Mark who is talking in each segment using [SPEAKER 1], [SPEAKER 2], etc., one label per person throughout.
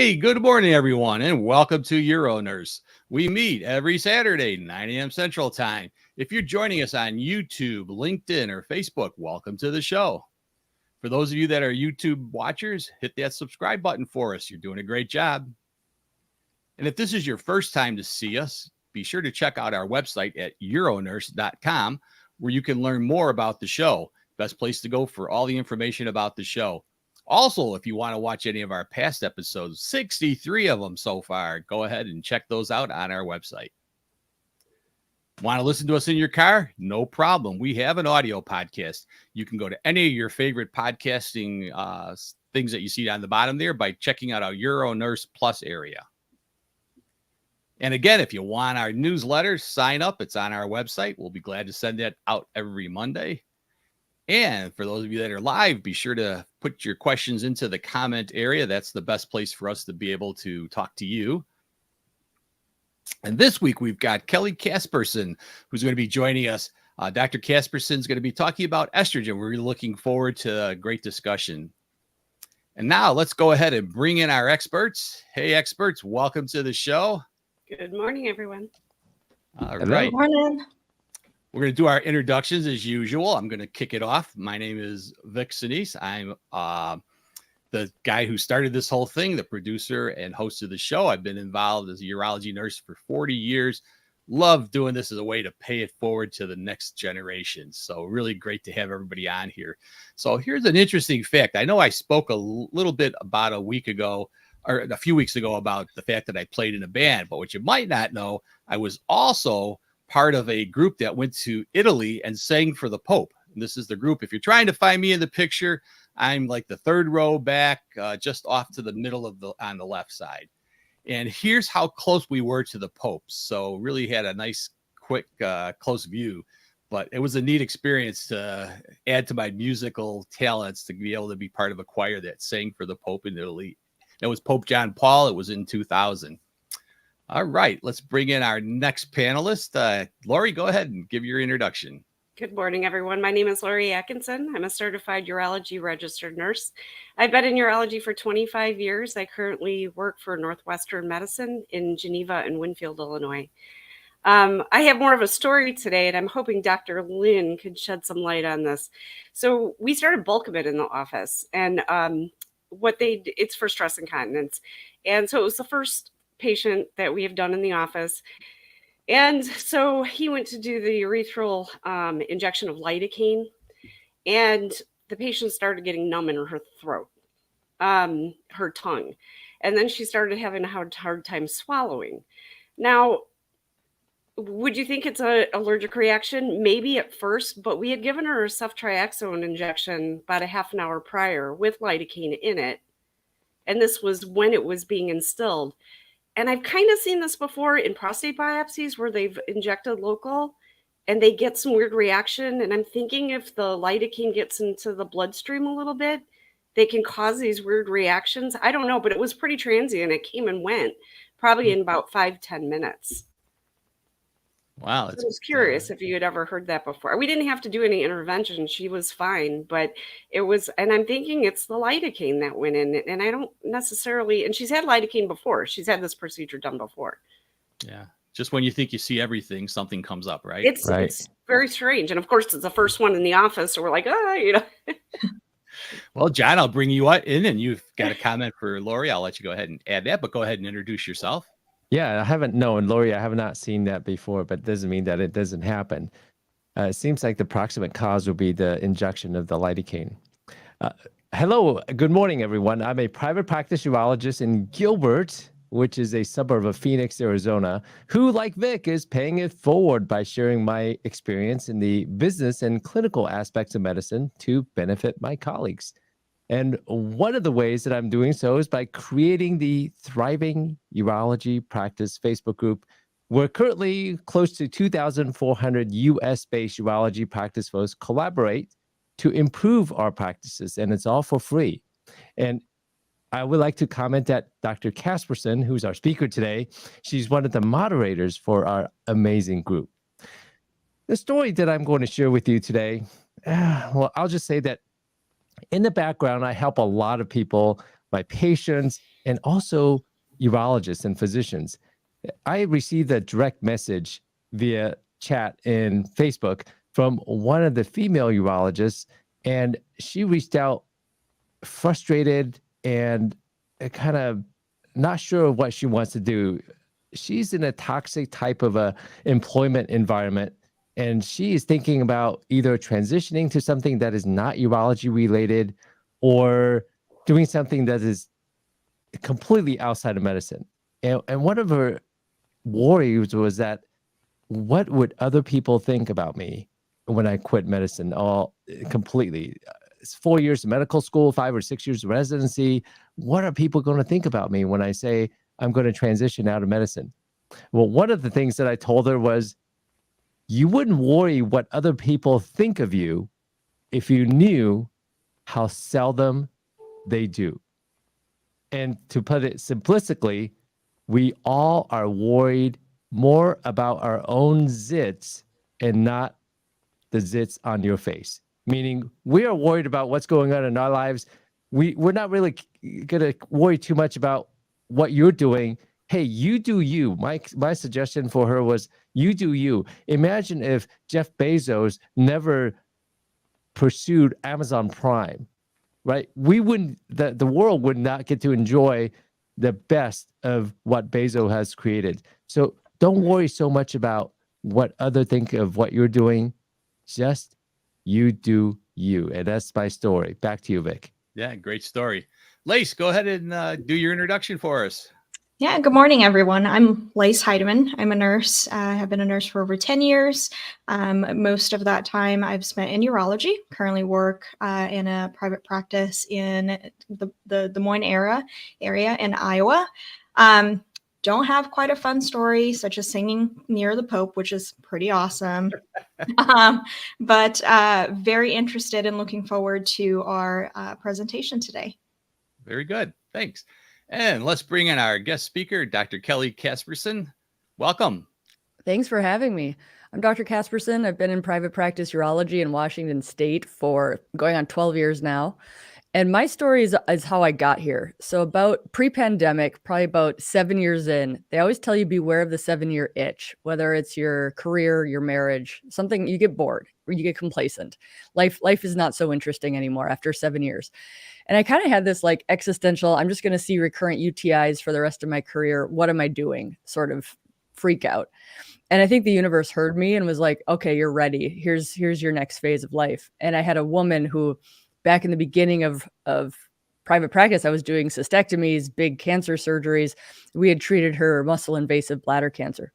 [SPEAKER 1] Hey, good morning, everyone, and welcome to UroNurse. We meet every Saturday, 9 a.m. Central Time. If you're joining us on YouTube, LinkedIn, or Facebook, welcome to the show. For those of you that are YouTube watchers, hit that subscribe button for us. You're doing a great job. And if this is your first time to see us, be sure to check out our website at uronurse.com, where you can learn more about the show. Best place to go for all the information about the show. Also, if you want to watch any of our past episodes, 63 of them so far, go ahead and check those out on our website. Want to listen to us in your car? No problem. We have an audio podcast. You can go to any of your favorite podcasting things that you see on the bottom there by checking out our UroNurse Plus area. And again, if you want our newsletter, sign up. It's on our website. We'll be glad to send that out every Monday. And for those of you that are live, be sure to put your questions into the comment area. That's the best place for us to be able to talk to you. And this week, we've got Kelly Casperson, who's going to be joining us. Dr. Casperson is going to be talking about estrogen. We're really looking forward to a great discussion. And now let's go ahead and bring in our experts. Hey, experts, welcome to the show.
[SPEAKER 2] Good morning, everyone.
[SPEAKER 1] All right.
[SPEAKER 3] Good morning.
[SPEAKER 1] We're going to do our introductions as usual. I'm going to kick it off. My name is Vic Sinise. I'm the guy who started this whole thing, the producer and host of the show. I've been involved as a urology nurse for 40 years. Love doing this as a way to pay it forward to the next generation. So really great to have everybody on here. So here's an interesting fact. I know I spoke a little bit about a week ago or a few weeks ago about the fact that I played in a band, but what you might not know, I was also part of a group that went to Italy and sang for the Pope. And this is the group. If you're trying to find me in the picture, I'm like the third row back, just off to the middle of on the left side. And here's how close we were to the Pope. So really had a nice, quick, close view. But it was a neat experience to add to my musical talents to be able to be part of a choir that sang for the Pope in Italy. That was Pope John Paul. It was in 2000. All right, let's bring in our next panelist. Lori, go ahead and give your introduction.
[SPEAKER 2] Good morning, everyone. My name is Lori Atkinson. I'm a certified urology registered nurse. I've been in urology for 25 years. I currently work for Northwestern Medicine in Geneva and Winfield, Illinois. I have more of a story today, and I'm hoping Dr. Lynn could shed some light on this. So we started Bulkamid in the office, and it's for stress incontinence. And so it was the first patient that we have done in the office. And so he went to do the urethral injection of lidocaine, and the patient started getting numb in her throat, her tongue. And then she started having a hard time swallowing. Now, would you think it's an allergic reaction? Maybe at first, but we had given her a ceftriaxone injection about a half an hour prior with lidocaine in it. And this was when it was being instilled. And I've kind of seen this before in prostate biopsies where they've injected local and they get some weird reaction. And I'm thinking if the lidocaine gets into the bloodstream a little bit, they can cause these weird reactions. I don't know, but it was pretty transient. It came and went probably in about 5-10 minutes.
[SPEAKER 1] Wow.
[SPEAKER 2] I was curious if you had ever heard that before. We didn't have to do any intervention. She was fine, but it was, and I'm thinking it's the lidocaine that went in, and I don't necessarily, and she's had lidocaine before. She's had this procedure done before.
[SPEAKER 1] Yeah. Just when you think you see everything, something comes up, right?
[SPEAKER 2] It's very strange. And of course, it's the first one in the office. So we're like,
[SPEAKER 1] Well, John, I'll bring you in, and you've got a comment for Lori. I'll let you go ahead and add that, but go ahead and introduce yourself.
[SPEAKER 3] Yeah, I haven't known, Lori, I have not seen that before, but it doesn't mean that it doesn't happen. It seems like the proximate cause will be the injection of the lidocaine. Hello, good morning, everyone. I'm a private practice urologist in Gilbert, which is a suburb of Phoenix, Arizona, who, like Vic, is paying it forward by sharing my experience in the business and clinical aspects of medicine to benefit my colleagues. And one of the ways that I'm doing so is by creating the Thriving Urology Practice Facebook group. We're currently close to 2,400 US-based urology practice folks collaborate to improve our practices, and it's all for free. And I would like to comment that Dr. Casperson, who's our speaker today, she's one of the moderators for our amazing group. The story that I'm going to share with you today, I'll just say that in the background, I help a lot of people, my patients, and also urologists and physicians. I received a direct message via chat in Facebook from one of the female urologists, and she reached out frustrated and kind of not sure what she wants to do. She's in a toxic type of a employment environment, and she is thinking about either transitioning to something that is not urology related or doing something that is completely outside of medicine. And one of her worries was that what would other people think about me when I quit medicine all completely? It's 4 years of medical school, 5 or 6 years of residency. What are people going to think about me when I say I'm going to transition out of medicine? Well, one of the things that I told her was, you wouldn't worry what other people think of you if you knew how seldom they do. And to put it simplistically, we all are worried more about our own zits and not the zits on your face. Meaning we are worried about what's going on in our lives. We're not really going to worry too much about what you're doing. Hey, you do you. My suggestion for her was, you do you. Imagine if Jeff Bezos never pursued Amazon Prime, right? We wouldn't, the world would not get to enjoy the best of what Bezos has created. So don't worry so much about what others think of what you're doing. Just you do you. And that's my story. Back to you, Vic.
[SPEAKER 1] Yeah, great story. Lace, go ahead and do your introduction for us.
[SPEAKER 4] Yeah, good morning, everyone. I'm Lace Heidemann. I'm a nurse. I have been a nurse for over 10 years. Most of that time I've spent in urology, currently work in a private practice in the Des Moines area in Iowa. Don't have quite a fun story, such as singing near the Pope, which is pretty awesome. But very interested and looking forward to our presentation today.
[SPEAKER 1] Very good. Thanks. And let's bring in our guest speaker, Dr. Kelly Casperson. Welcome.
[SPEAKER 5] Thanks for having me. I'm Dr. Casperson. I've been in private practice urology in Washington State for going on 12 years now. And my story is how I got here. So about pre-pandemic, probably about 7 years in, they always tell you beware of the 7-year itch, whether it's your career, your marriage, something, you get bored or you get complacent. Life is not so interesting anymore after 7 years. And I kind of had this like existential, I'm just going to see recurrent UTIs for the rest of my career. What am I doing? Sort of freak out. And I think the universe heard me and was like, okay, you're ready. Here's your next phase of life. And I had a woman who, back in the beginning of private practice, I was doing cystectomies, big cancer surgeries. We had treated her muscle invasive bladder cancer.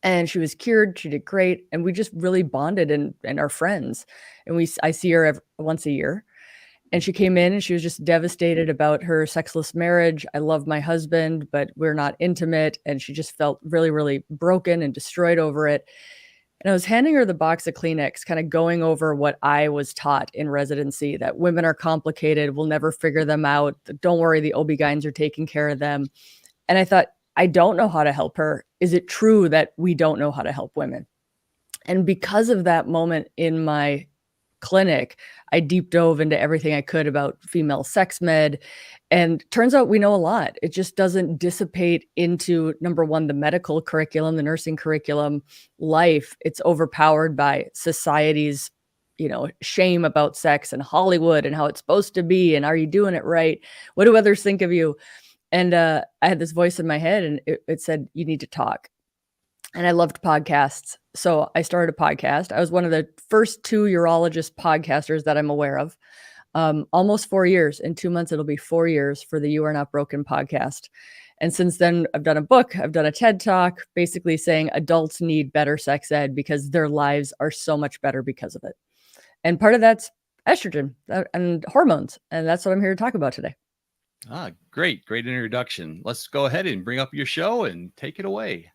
[SPEAKER 5] And she was cured. She did great. And we just really bonded and are friends. And I see her once a year. And she came in and she was just devastated about her sexless marriage. I love my husband, but we're not intimate. And she just felt really, really broken and destroyed over it. And I was handing her the box of Kleenex, kind of going over what I was taught in residency, that women are complicated. We'll never figure them out. Don't worry, the OB-GYNs are taking care of them. And I thought, I don't know how to help her. Is it true that we don't know how to help women? And because of that moment in my clinic, I deep dove into everything I could about female sex med. And turns out we know a lot. It just doesn't dissipate into, number one, the medical curriculum, the nursing curriculum life. It's overpowered by society's, shame about sex and Hollywood and how it's supposed to be. And are you doing it right? What do others think of you? And I had this voice in my head and it said, you need to talk. And I loved podcasts. So I started a podcast. I was one of the first 2 urologist podcasters that I'm aware of. Almost 4 years. In 2 months, it'll be 4 years for the You Are Not Broken podcast. And since then, I've done a book. I've done a TED Talk, basically saying adults need better sex ed because their lives are so much better because of it. And part of that's estrogen and hormones. And that's what I'm here to talk about today.
[SPEAKER 1] Great introduction. Let's go ahead and bring up your show and take it away.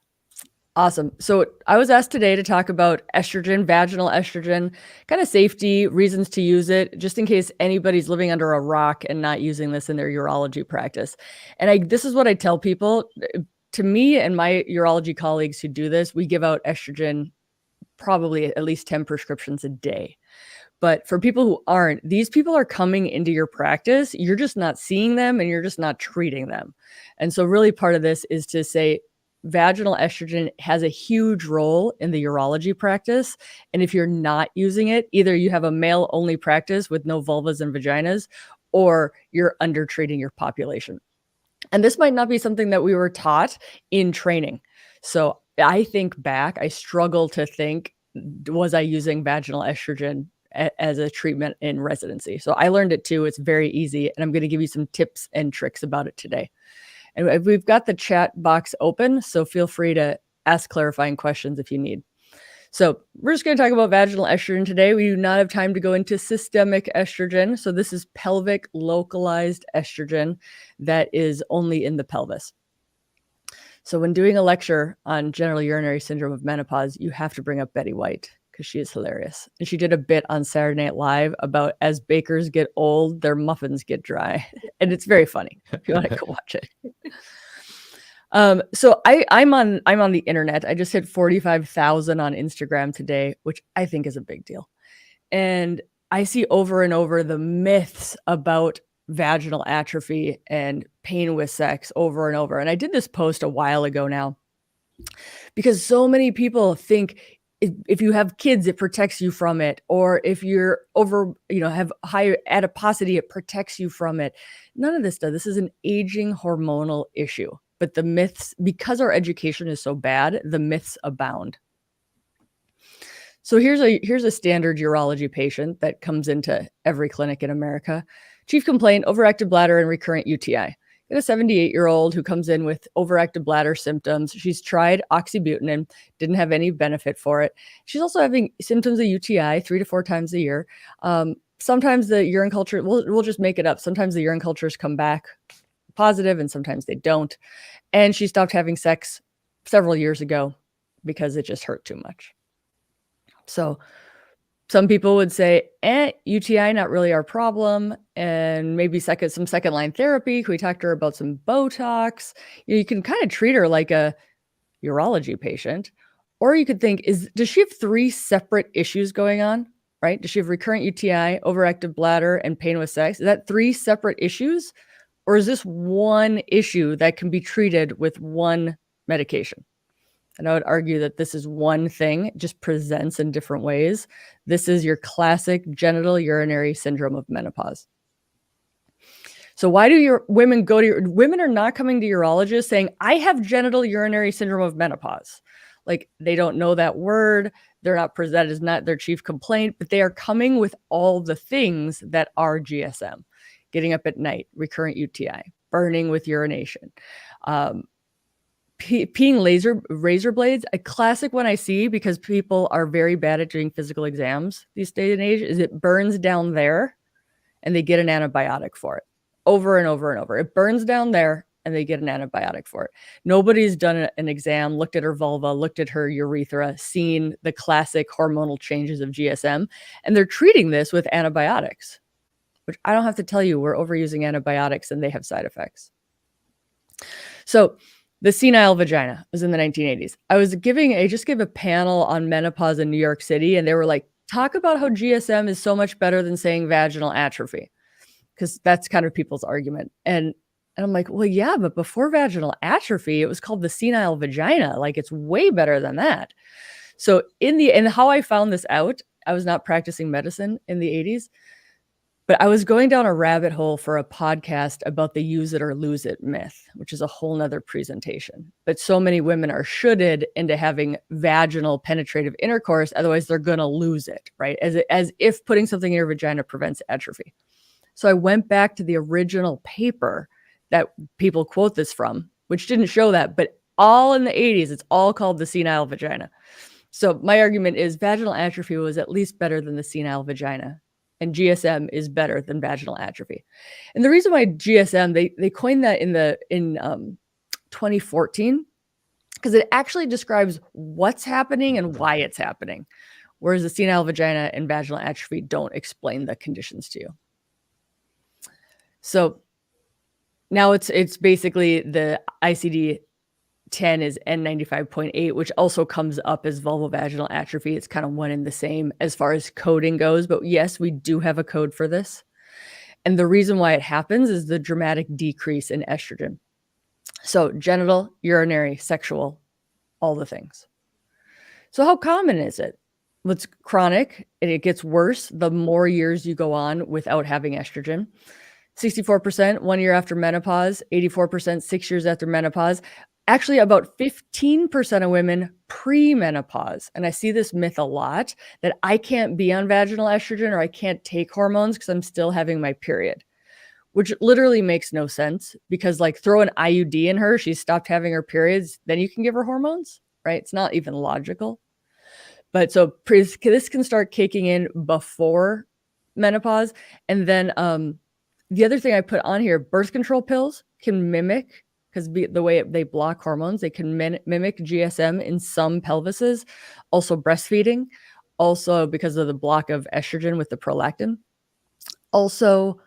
[SPEAKER 5] Awesome. So I was asked today to talk about estrogen, vaginal estrogen, kind of safety, reasons to use it, just in case anybody's living under a rock and not using this in their urology practice. And this is what I tell people. To me and my urology colleagues who do this, we give out estrogen probably at least 10 prescriptions a day. But for people who aren't, these people are coming into your practice. You're just not seeing them and you're just not treating them. And so really part of this is to say vaginal estrogen has a huge role in the urology practice. And if you're not using it, either you have a male only practice with no vulvas and vaginas, or you're under treating your population. And this might not be something that we were taught in training. So I think back, I struggle to think, was I using vaginal estrogen as a treatment in residency? So I learned it too. It's very easy. And I'm going to give you some tips and tricks about it today. And we've got the chat box open, so feel free to ask clarifying questions if you need. So we're just going to talk about vaginal estrogen today. We do not have time to go into systemic estrogen. So this is pelvic localized estrogen that is only in the pelvis. So when doing a lecture on genital urinary syndrome of menopause, you have to bring up Betty White because she is hilarious. And she did a bit on Saturday Night Live about as bakers get old, their muffins get dry. And it's very funny if you want to go watch it. So I'm on the internet. I just hit 45,000 on Instagram today, which I think is a big deal. And I see over and over the myths about vaginal atrophy and pain with sex over and over. And I did this post a while ago now because so many people think if you have kids, it protects you from it. Or if you're have high adiposity, it protects you from it. None of this does. This is an aging hormonal issue. But the myths, because our education is so bad, the myths abound. So here's a standard urology patient that comes into every clinic in America. Chief complaint, overactive bladder and recurrent UTI. Got a 78-year-old who comes in with overactive bladder symptoms. She's tried oxybutynin, didn't have any benefit for it. She's also having symptoms of UTI 3 to 4 times a year. Sometimes the urine culture, we'll just make it up. Sometimes the urine cultures come back positive and sometimes they don't. And she stopped having sex several years ago because it just hurt too much. So some people would say, UTI, not really our problem. And maybe some second line therapy. Can we talk to her about some Botox? You can kind of treat her like a urology patient. Or you could think, does she have 3 separate issues going on? Right? Does she have recurrent UTI, overactive bladder, and pain with sex? Is that 3 separate issues? Or is this one issue that can be treated with one medication? And I would argue that this is one thing, it just presents in different ways. This is your classic genital urinary syndrome of menopause. So why do women women are not coming to urologists saying, I have genital urinary syndrome of menopause. Like they don't know that word. They're not, that is not their chief complaint, but they are coming with all the things that are GSM. Getting up at night, recurrent UTI, burning with urination, peeing razor blades. A classic one I see because people are very bad at doing physical exams these days and age is it burns down there and they get an antibiotic for it over and over and over. It burns down there and they get an antibiotic for it. Nobody's done an exam, looked at her vulva, looked at her urethra, seen the classic hormonal changes of GSM, and they're treating this with antibiotics. Which I don't have to tell you, we're overusing antibiotics and they have side effects. So the senile vagina was in the 1980s. I just gave a panel on menopause in New York City and they were like, talk about how GSM is so much better than saying vaginal atrophy. Because that's kind of people's argument. And I'm like, well, yeah, but before vaginal atrophy, it was called the senile vagina. Like it's way better than that. So and how I found this out, I was not practicing medicine in the 80s. But I was going down a rabbit hole for a podcast about the use it or lose it myth, which is a whole nother presentation. But so many women are shoulded into having vaginal penetrative intercourse. Otherwise, they're going to lose it, right? As if putting something in your vagina prevents atrophy. So I went back to the original paper that people quote this from, which didn't show that. But all in the 80s, it's all called the senile vagina. So my argument is vaginal atrophy was at least better than the senile vagina. And GSM is better than vaginal atrophy. And the reason why GSM, they coined that in 2014, because it actually describes what's happening and why it's happening. Whereas the senile vagina and vaginal atrophy don't explain the conditions to you. So now it's basically the ICD-10 10 is N95.8, which also comes up as vulvovaginal atrophy. It's kind of one and the same as far as coding goes. But yes, we do have a code for this. And the reason why it happens is the dramatic decrease in estrogen. So genital, urinary, sexual, all the things. So how common is it? Well, it's chronic and it gets worse the more years you go on without having estrogen. 64% 1 year after menopause, 84% 6 years after menopause. Actually, about 15% of women pre-menopause. And I see this myth a lot that I can't be on vaginal estrogen or I can't take hormones because I'm still having my period, which literally makes no sense because like throw an IUD in her, she's stopped having her periods, then you can give her hormones, right? It's not even logical. But so this can start kicking in before menopause. And then the other thing I put on here, birth control pills can mimic, because the way they block hormones, they can mimic GSM in some pelvises. Also breastfeeding, also because of the block of estrogen with the prolactin. Also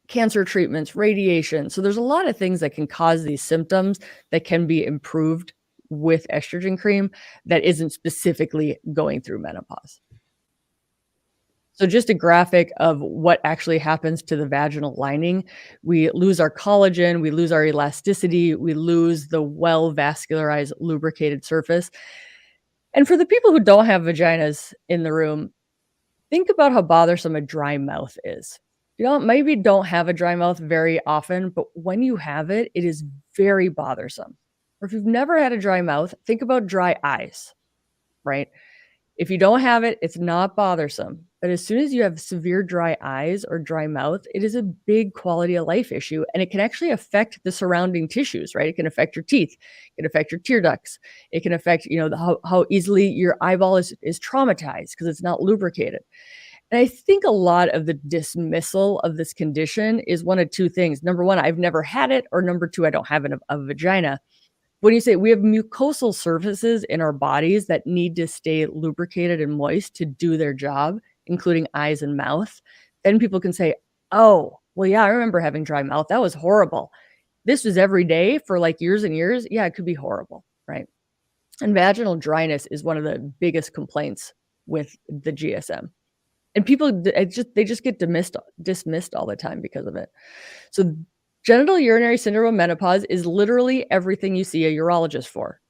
[SPEAKER 5] cancer treatments, radiation. So there's a lot of things that can cause these symptoms that can be improved with estrogen cream that isn't specifically going through menopause. So just a graphic of what actually happens to the vaginal lining. We lose our collagen, we lose our elasticity, we lose the well-vascularized, lubricated surface. And for the people who don't have vaginas in the room, think about how bothersome a dry mouth is. You maybe don't have a dry mouth very often, but when you have it, it is very bothersome. Or if you've never had a dry mouth, think about dry eyes, right? If you don't have it, it's not bothersome. But as soon as you have severe dry eyes or dry mouth, it is a big quality of life issue. And it can actually affect the surrounding tissues, right? It can affect your teeth. It can affect your tear ducts. It can affect, how easily your eyeball is traumatized because it's not lubricated. And I think a lot of the dismissal of this condition is one of two things. Number one, I've never had it. Or number two, I don't have a vagina. When you say we have mucosal surfaces in our bodies that need to stay lubricated and moist to do their job, including eyes and mouth, then people can say, oh, well, yeah, I remember having dry mouth. That was horrible. This was every day for like years and years. Yeah, it could be horrible, right? And vaginal dryness is one of the biggest complaints with the GSM. And people, they just get dismissed all the time because of it. So genital urinary syndrome of menopause is literally everything you see a urologist for.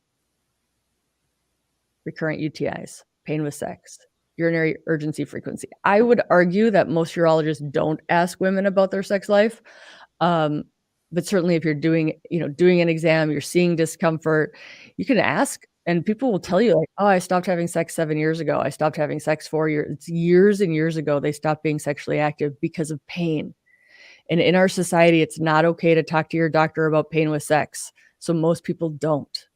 [SPEAKER 5] Recurrent UTIs, pain with sex, urinary urgency frequency. I would argue that most urologists don't ask women about their sex life. But certainly if you're doing an exam, you're seeing discomfort, you can ask and people will tell you like, oh, I stopped having sex 7 years ago. I stopped having sex 4 years. It's years and years ago they stopped being sexually active because of pain. And in our society, it's not okay to talk to your doctor about pain with sex. So most people don't.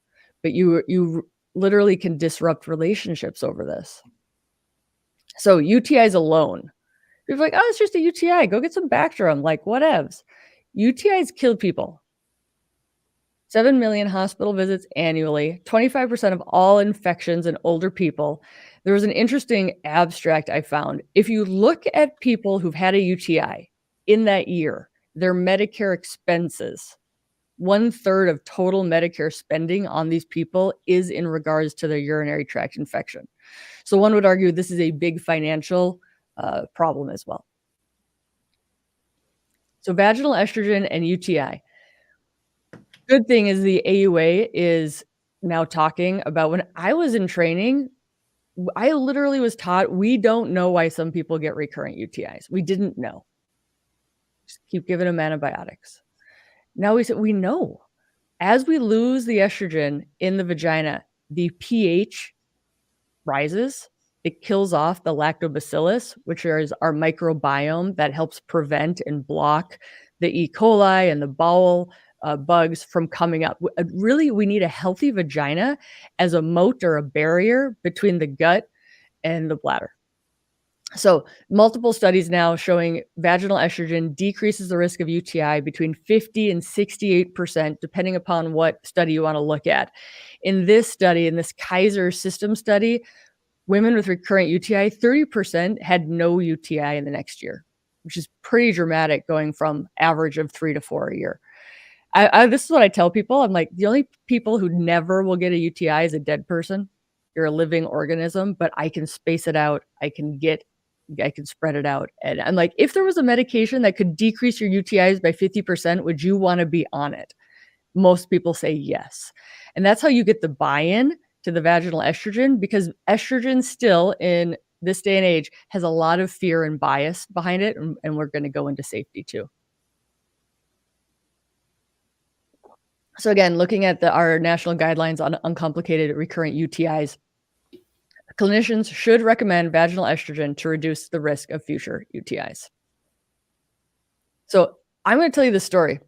[SPEAKER 5] But you literally can disrupt relationships over this. So UTIs alone. People are like, oh, it's just a UTI. Go get some Bactrim. Like, whatevs. UTIs kill people. 7 million hospital visits annually, 25% of all infections in older people. There was an interesting abstract I found. If you look at people who've had a UTI, in that year, their Medicare expenses, 1/3 of total Medicare spending on these people is in regards to their urinary tract infection. So one would argue this is a big financial problem as well. So vaginal estrogen and UTI. Good thing is the AUA is now talking about when I was in training, I literally was taught we don't know why some people get recurrent UTIs. We didn't know. Just keep giving them antibiotics. Now we know. As we lose the estrogen in the vagina, the pH rises. It kills off the lactobacillus, which is our microbiome that helps prevent and block the E. coli and the bowel bugs from coming up. Really, we need a healthy vagina as a moat or a barrier between the gut and the bladder. So multiple studies now showing vaginal estrogen decreases the risk of UTI between 50 and 68%, depending upon what study you want to look at. In this study, in this Kaiser system study, women with recurrent UTI, 30% had no UTI in the next year, which is pretty dramatic going from average of 3 to 4 a year. This is what I tell people. I'm like, the only people who never will get a UTI is a dead person. You're a living organism, but I can space it out. I can spread it out. And I'm like, if there was a medication that could decrease your UTIs by 50%, would you want to be on it? Most people say yes. And that's how you get the buy-in to the vaginal estrogen, because estrogen still in this day and age has a lot of fear and bias behind it. And we're going to go into safety too. So again, looking at our national guidelines on uncomplicated recurrent UTIs, clinicians should recommend vaginal estrogen to reduce the risk of future UTIs. So I'm going to tell you the story.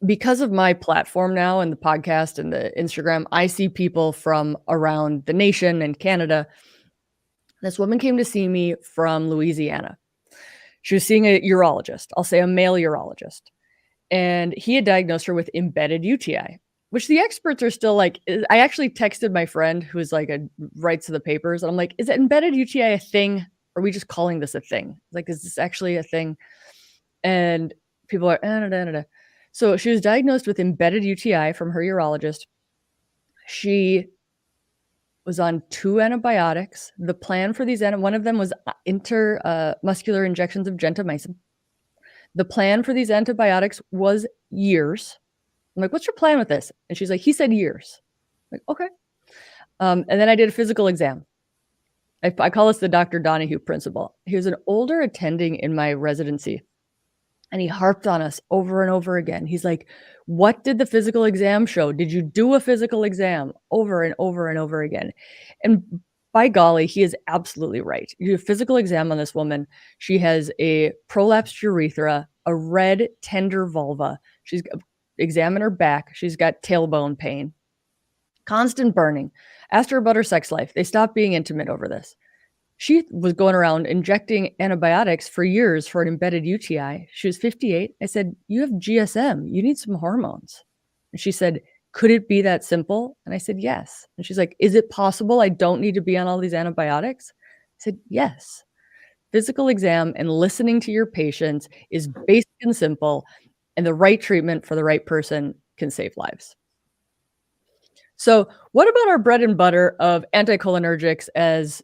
[SPEAKER 5] Because of my platform now and the podcast and the Instagram, I see people from around the nation and Canada. This woman came to see me from Louisiana. She was seeing a urologist, I'll say a male urologist. And he had diagnosed her with embedded UTI, which the experts are still like, I actually texted my friend who's like writes the papers. And I'm like, is embedded UTI a thing? Or are we just calling this a thing? Like, is this actually a thing? And people are, So she was diagnosed with embedded UTI from her urologist. She was on 2 antibiotics. The plan for these, one of them was intramuscular injections of gentamicin. The plan for these antibiotics was years. I'm like, what's your plan with this? And she's like, he said years. I'm like, okay. And then I did a physical exam. I call this the Dr. Donahue principle. He was an older attending in my residency. And he harped on us over and over again. He's like, what did the physical exam show? Did you do a physical exam? Over and over and over again. And by golly, he is absolutely right. You do a physical exam on this woman. She has a prolapsed urethra, a red, tender vulva. She's examined her back. She's got tailbone pain, constant burning. Asked her about her sex life. They stopped being intimate over this. She was going around injecting antibiotics for years for an embedded UTI. She was 58. I said, you have GSM. You need some hormones. And she said, could it be that simple? And I said, yes. And she's like, is it possible I don't need to be on all these antibiotics? I said, yes. Physical exam and listening to your patients is basic and simple, and the right treatment for the right person can save lives. So what about our bread and butter of anticholinergics as,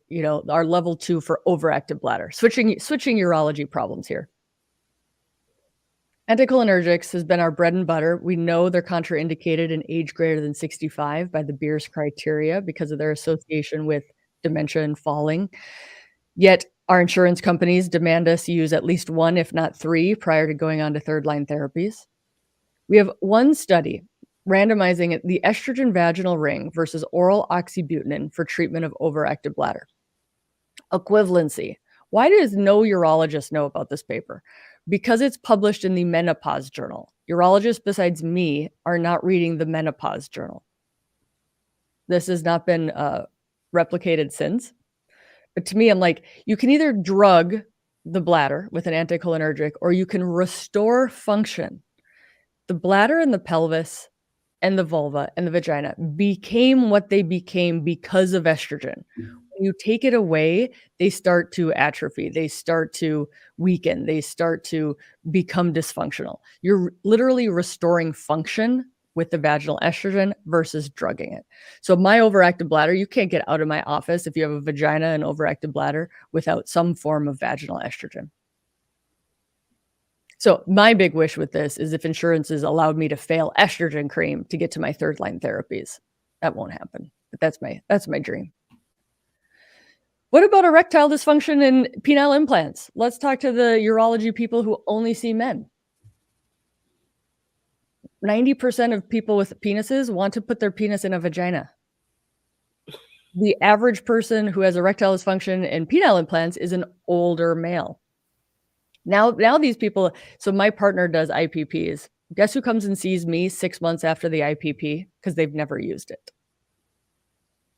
[SPEAKER 5] our level 2 for overactive bladder? Switching urology problems here. Anticholinergics has been our bread and butter. We know they're contraindicated in age greater than 65 by the Beers criteria because of their association with dementia and falling. Yet our insurance companies demand us use at least 1, if not 3, prior to going on to third-line therapies. We have one study randomizing the estrogen vaginal ring versus oral oxybutynin for treatment of overactive bladder. Equivalency. Why does no urologist know about this paper? Because it's published in the menopause journal. Urologists besides me are not reading the menopause journal. This has not been replicated since. But to me, I'm like, you can either drug the bladder with an anticholinergic or you can restore function. The bladder and the pelvis and the vulva and the vagina became what they became because of estrogen. When you take it away, they start to atrophy. They start to weaken. They start to become dysfunctional. You're literally restoring function with the vaginal estrogen versus drugging it. So my overactive bladder, you can't get out of my office if you have a vagina and overactive bladder without some form of vaginal estrogen. So my big wish with this is if insurances allowed me to fail estrogen cream to get to my third-line therapies. That won't happen, but that's my dream. What about erectile dysfunction and penile implants? Let's talk to the urology people who only see men. 90% of people with penises want to put their penis in a vagina. The average person who has erectile dysfunction and penile implants is an older male. Now these people, so my partner does IPPs. Guess who comes and sees me 6 months after the IPP? Because they've never used it.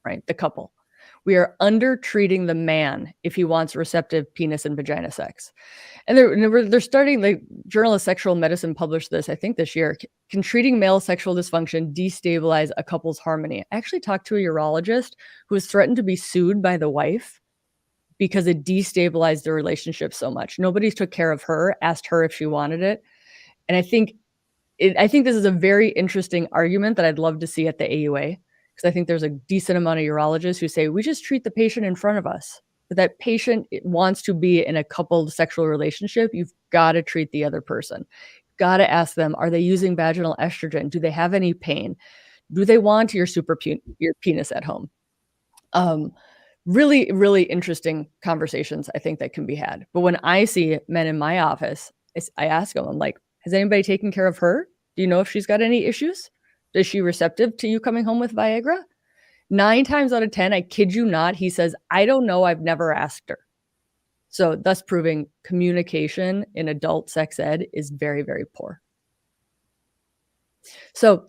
[SPEAKER 5] Right? The couple. We are under-treating the man if he wants receptive penis and vagina sex. And they're starting, the Journal of Sexual Medicine published this, I think this year. Can treating male sexual dysfunction destabilize a couple's harmony? I actually talked to a urologist who was threatened to be sued by the wife because it destabilized the relationship so much. Nobody took care of her, asked her if she wanted it. And I think I think this is a very interesting argument that I'd love to see at the AUA, because I think there's a decent amount of urologists who say we just treat the patient in front of us. But that patient wants to be in a coupled sexual relationship, you've got to treat the other person. Got to ask them, are they using vaginal estrogen? Do they have any pain? Do they want your your penis at home? Really, really interesting conversations I think that can be had. But when I see men in my office, I ask them, I'm like, has anybody taken care of her? Do you know if she's got any issues? Is she receptive to you coming home with Viagra? 9 times out of 10, I kid you not, he says, I don't know, I've never asked her. So thus proving communication in adult sex ed is very, very poor. So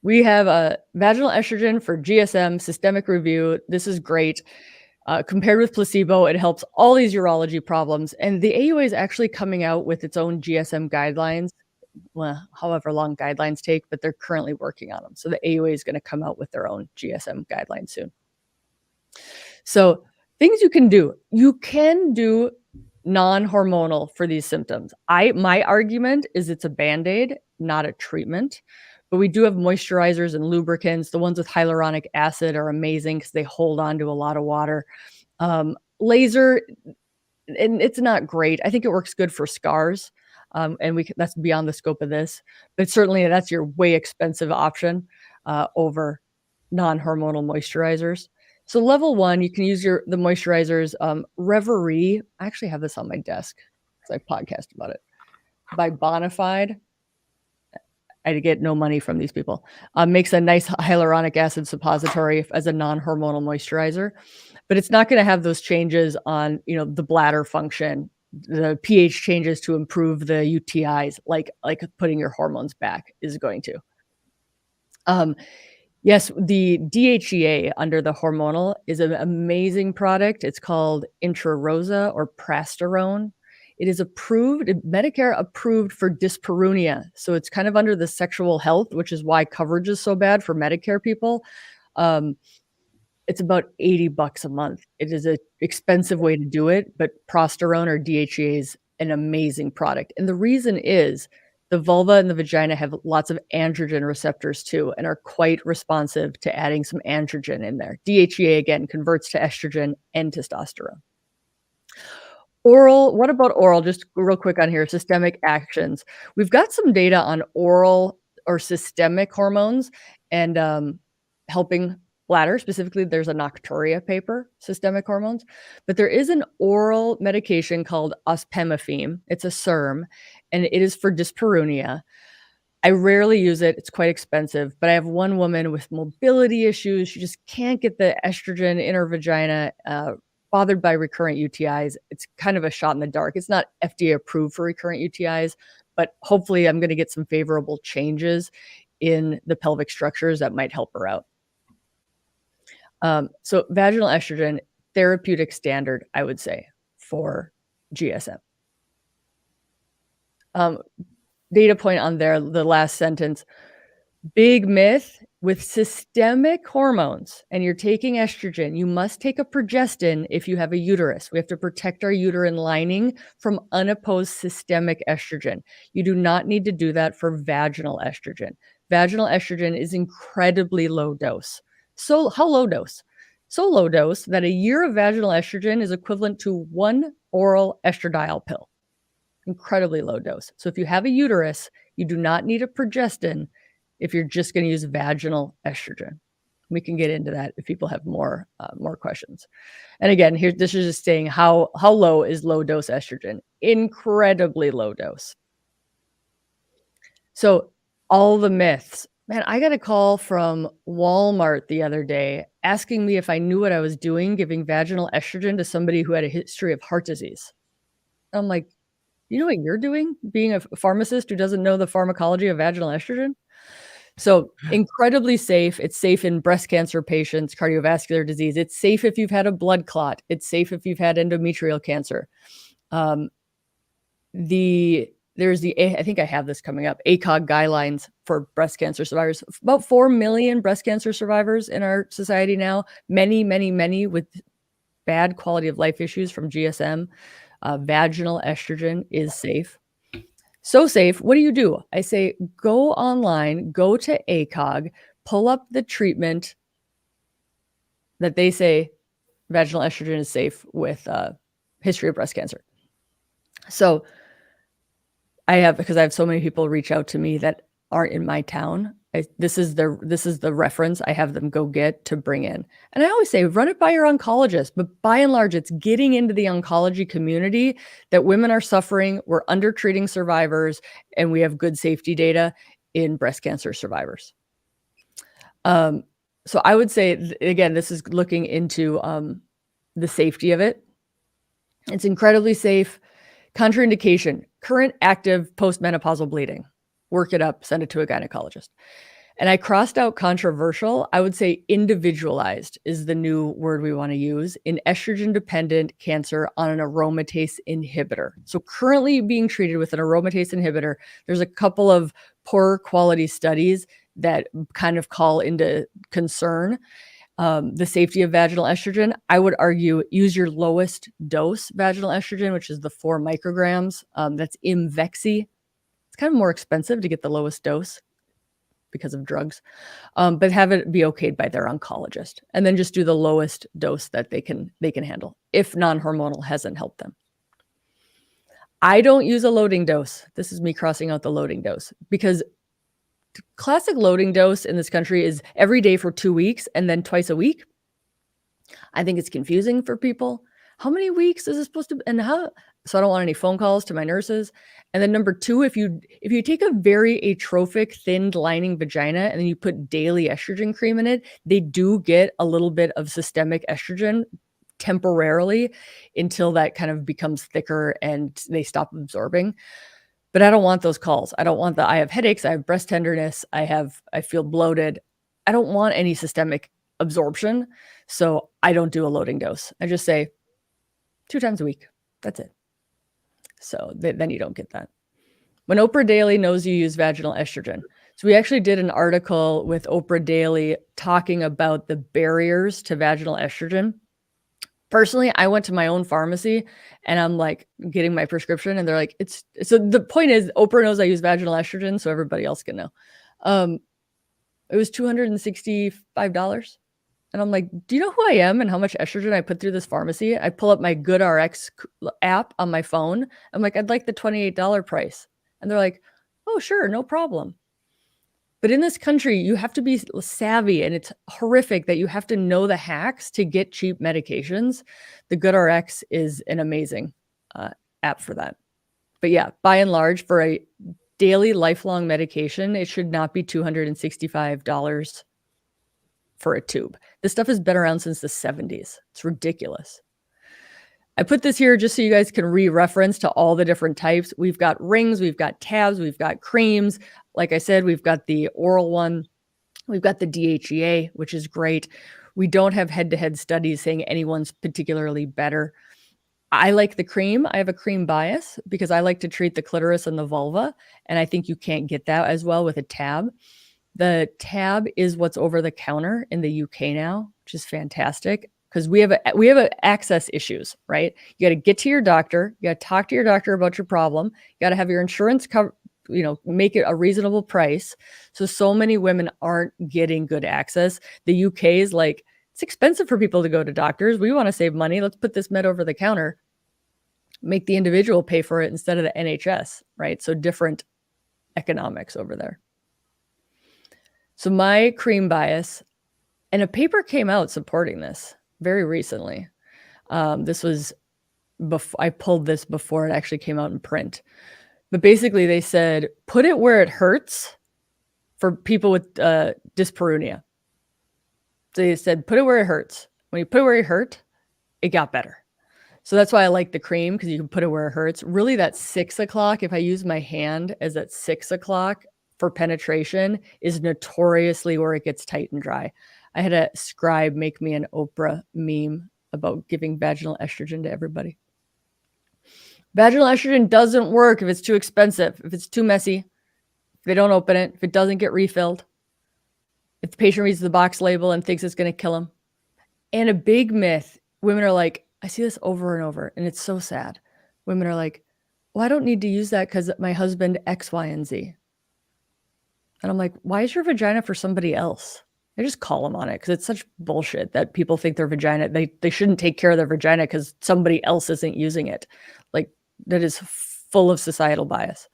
[SPEAKER 5] we have a vaginal estrogen for GSM systemic review. This is great. Compared with placebo, it helps all these urology problems. And the AUA is actually coming out with its own GSM guidelines, well, however long guidelines take, but they're currently working on them. So the AUA is going to come out with their own GSM guidelines soon. So things you can do. You can do non-hormonal for these symptoms. My argument is it's a Band-Aid, not a treatment. But we do have moisturizers and lubricants. The ones with hyaluronic acid are amazing because they hold on to a lot of water. Laser, and it's not great. I think it works good for scars. And that's beyond the scope of this. But certainly that's your way expensive option over non-hormonal moisturizers. So level 1, you can use the moisturizers. Reverie, I actually have this on my desk because I podcast about it, by Bonafide. I get no money from these people. Makes a nice hyaluronic acid suppository as a non-hormonal moisturizer, but it's not going to have those changes on, the bladder function, the pH changes to improve the UTIs, like putting your hormones back is going to. Yes, the DHEA under the hormonal is an amazing product. It's called Intrarosa or Prasterone. It is approved, Medicare approved for dyspareunia. So it's kind of under the sexual health, which is why coverage is so bad for Medicare people. It's about $80 a month. It is an expensive way to do it, but Prasterone or DHEA is an amazing product. And the reason is the vulva and the vagina have lots of androgen receptors too, and are quite responsive to adding some androgen in there. DHEA, again, converts to estrogen and testosterone. Oral, what about oral? Just real quick on here, systemic actions. We've got some data on oral or systemic hormones and helping bladder. Specifically, there's a Nocturia paper, systemic hormones. But there is an oral medication called ospemifene. It's a SERM, and it is for dyspareunia. I rarely use it. It's quite expensive. But I have one woman with mobility issues. She just can't get the estrogen in her vagina, bothered by recurrent UTIs. It's kind of a shot in the dark. It's not FDA approved for recurrent UTIs, but hopefully I'm going to get some favorable changes in the pelvic structures that might help her out. So vaginal estrogen, therapeutic standard, I would say, for GSM. Data point on there, the last sentence. Big myth with systemic hormones, and you're taking estrogen, you must take a progestin if you have a uterus. We have to protect our uterine lining from unopposed systemic estrogen. You do not need to do that for vaginal estrogen. Vaginal estrogen is incredibly low dose. So how low dose? So low dose that a year of vaginal estrogen is equivalent to 1 oral estradiol pill. Incredibly low dose. So if you have a uterus, you do not need a progestin if you're just going to use vaginal estrogen. We can get into that if people have more questions. And again, here, this is just saying how low is low dose estrogen? Incredibly low dose. So all the myths. Man, I got a call from Walmart the other day asking me if I knew what I was doing, giving vaginal estrogen to somebody who had a history of heart disease. I'm like, you know what you're doing, being a pharmacist who doesn't know the pharmacology of vaginal estrogen? So incredibly safe. It's safe in breast cancer patients, cardiovascular disease. It's safe if you've had a blood clot. It's safe if you've had endometrial cancer. There's I think I have this coming up, ACOG guidelines for breast cancer survivors. About 4 million breast cancer survivors in our society now. Many, many, many with bad quality of life issues from GSM. Vaginal estrogen is safe. So safe. What do? I say, go online, go to ACOG, pull up the treatment that they say vaginal estrogen is safe with history of breast cancer. So because I have so many people reach out to me that aren't in my town. This is the reference I have them go get to bring in. And I always say, run it by your oncologist. But by and large, it's getting into the oncology community that women are suffering. We're under-treating survivors, and we have good safety data in breast cancer survivors. So I would say, again, this is looking into the safety of it. It's incredibly safe. Contraindication, current active postmenopausal bleeding. Work it up, send it to a gynecologist. And I crossed out controversial. I would say individualized is the new word we want to use in estrogen-dependent cancer on an aromatase inhibitor. So currently being treated with an aromatase inhibitor, there's a couple of poor quality studies that kind of call into concern the safety of vaginal estrogen. I would argue use your lowest dose vaginal estrogen, which is the 4 micrograms. That's Imvexy. It's kind of more expensive to get the lowest dose because of drugs, but have it be okayed by their oncologist, and then just do the lowest dose that they can handle if non-hormonal hasn't helped them. I don't use a loading dose. This is me crossing out the loading dose, because classic loading dose in this country is every day for 2 weeks and then twice a week. I think it's confusing for people. How many weeks is it supposed to be? And how? So I don't want any phone calls to my nurses. And then number 2, if you take a very atrophic, thinned lining vagina and then you put daily estrogen cream in it, they do get a little bit of systemic estrogen temporarily until that kind of becomes thicker and they stop absorbing. But I don't want those calls. I don't want I have headaches, I have breast tenderness, I feel bloated. I don't want any systemic absorption. So I don't do a loading dose. I just say 2 times a week. That's it. So then you don't get that. When Oprah Daly knows you use vaginal estrogen. So we actually did an article with Oprah Daly talking about the barriers to vaginal estrogen. Personally, I went to my own pharmacy and I'm like getting my prescription and they're like, so the point is Oprah knows I use vaginal estrogen, so everybody else can know. It was $265. And I'm like, do you know who I am and how much estrogen I put through this pharmacy? I pull up my GoodRx app on my phone. I'm like, I'd like the $28 price. And they're like, oh, sure, no problem. But in this country, you have to be savvy, and it's horrific that you have to know the hacks to get cheap medications. The GoodRx is an amazing app for that. But yeah, by and large, for a daily lifelong medication, it should not be $265 for a tube. This stuff has been around since the 70s. It's ridiculous. I put this here just so you guys can re-reference to all the different types. We've got rings, we've got tabs, we've got creams. Like I said, we've got the oral one. We've got the DHEA, which is great. We don't have head-to-head studies saying anyone's particularly better. I like the cream. I have a cream bias because I like to treat the clitoris and the vulva, and I think you can't get that as well with a tab. The tab is what's over the counter in the UK now, which is fantastic because we have access issues, right? You got to get to your doctor. You got to talk to your doctor about your problem. You got to have your insurance cover, make it a reasonable price. So many women aren't getting good access. The UK is like, it's expensive for people to go to doctors. We want to save money. Let's put this med over the counter, make the individual pay for it instead of the NHS, right? So different economics over there. So my cream bias, and a paper came out supporting this very recently. This was before I pulled this before it actually came out in print. But basically they said, put it where it hurts for people with dyspareunia. So they said, put it where it hurts. When you put it where it hurt, it got better. So that's why I like the cream, because you can put it where it hurts. Really that 6 o'clock, if I use my hand as at 6 o'clock for penetration, is notoriously where it gets tight and dry. I had a scribe make me an Oprah meme about giving vaginal estrogen to everybody. Vaginal estrogen doesn't work if it's too expensive, if it's too messy, if they don't open it, if it doesn't get refilled, if the patient reads the box label and thinks it's going to kill them. And a big myth, women are like, I see this over and over, and it's so sad. Women are like, well, I don't need to use that because my husband X, Y, and Z. And I'm like, why is your vagina for somebody else? I just call them on it because it's such bullshit that people think their vagina, they shouldn't take care of their vagina because somebody else isn't using it. Like, that is full of societal bias.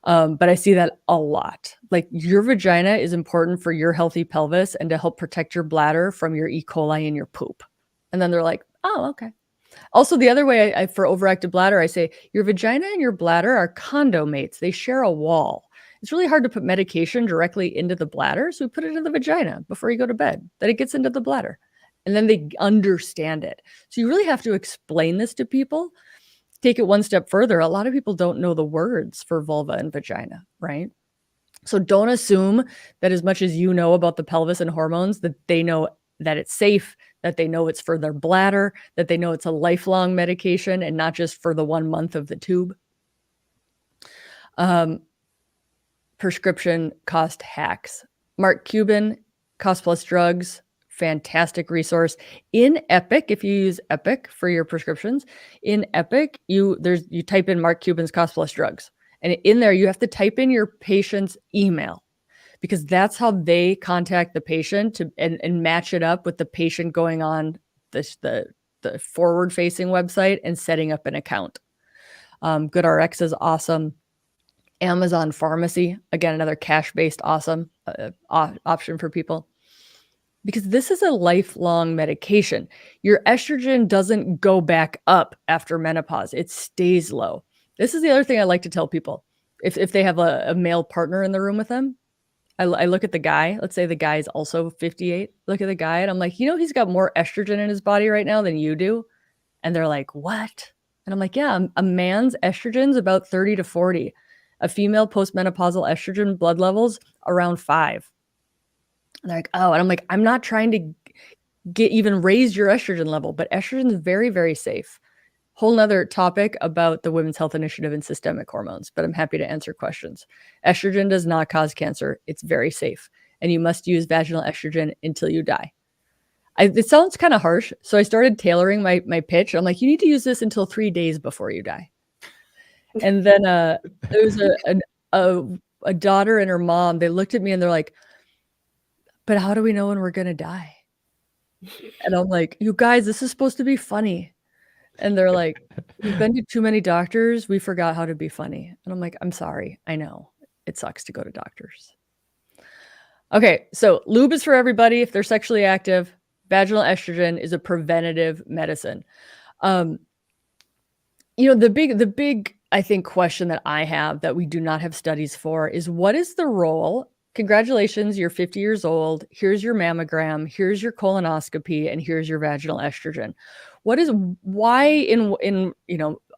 [SPEAKER 5] But I see that a lot. Like, your vagina is important for your healthy pelvis and to help protect your bladder from your E. coli in your poop. And then they're like, oh, okay. Also, the other way for overactive bladder, I say your vagina and your bladder are condo mates. They share a wall. It's really hard to put medication directly into the bladder. So we put it in the vagina before you go to bed, that it gets into the bladder. And then they understand it. So you really have to explain this to people. Take it one step further. A lot of people don't know the words for vulva and vagina, right? So don't assume that as much as you know about the pelvis and hormones, that they know that it's safe, that they know it's for their bladder, that they know it's a lifelong medication and not just for the 1 month of the tube. Prescription cost hacks. Mark Cuban, Cost Plus Drugs, fantastic resource. In Epic, if you use Epic for your prescriptions, in Epic, you type in Mark Cuban's Cost Plus Drugs. And in there, you have to type in your patient's email, because that's how they contact the patient and match it up with the patient going on the forward-facing website and setting up an account. GoodRx is awesome. Amazon Pharmacy, again, another cash-based awesome option for people. Because this is a lifelong medication. Your estrogen doesn't go back up after menopause. It stays low. This is the other thing I like to tell people. If they have a male partner in the room with them, I look at the guy. Let's say the guy is also 58. Look at the guy and I'm like, he's got more estrogen in his body right now than you do. And they're like, what? And I'm like, yeah, a man's estrogen's about 30 to 40. A female postmenopausal estrogen blood levels around 5. And they're like, oh, and I'm like, I'm not trying to even raise your estrogen level, but estrogen is very, very safe. Whole nother topic about the Women's Health Initiative and systemic hormones, but I'm happy to answer questions. Estrogen does not cause cancer. It's very safe. And you must use vaginal estrogen until you die. It sounds kind of harsh. So I started tailoring my pitch. I'm like, you need to use this until 3 days before you die. And then there was a daughter and her mom. They looked at me and they're like, but how do we know when we're going to die? And I'm like, you guys, this is supposed to be funny. And they're like, we've been to too many doctors. We forgot how to be funny. And I'm like, I'm sorry. I know it sucks to go to doctors. Okay. So lube is for everybody. If they're sexually active, vaginal estrogen is a preventative medicine. The big, I think, question that I have that we do not have studies for is, what is the role? Congratulations, you're 50 years old. Here's your mammogram. Here's your colonoscopy, and here's your vaginal estrogen. Why in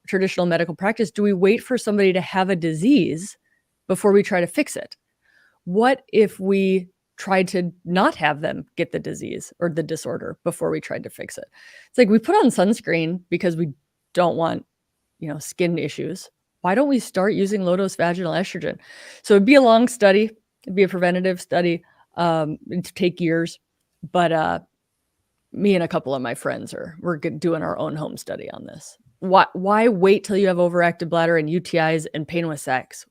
[SPEAKER 5] traditional medical practice do we wait for somebody to have a disease before we try to fix it? What if we tried to not have them get the disease or the disorder before we tried to fix it? It's like we put on sunscreen because we don't want skin issues. Why don't we start using low-dose vaginal estrogen? So it'd be a long study. It'd be a preventative study. It'd take years. But me and a couple of my friends we're doing our own home study on this. Why wait till you have overactive bladder and UTIs and pain with sex?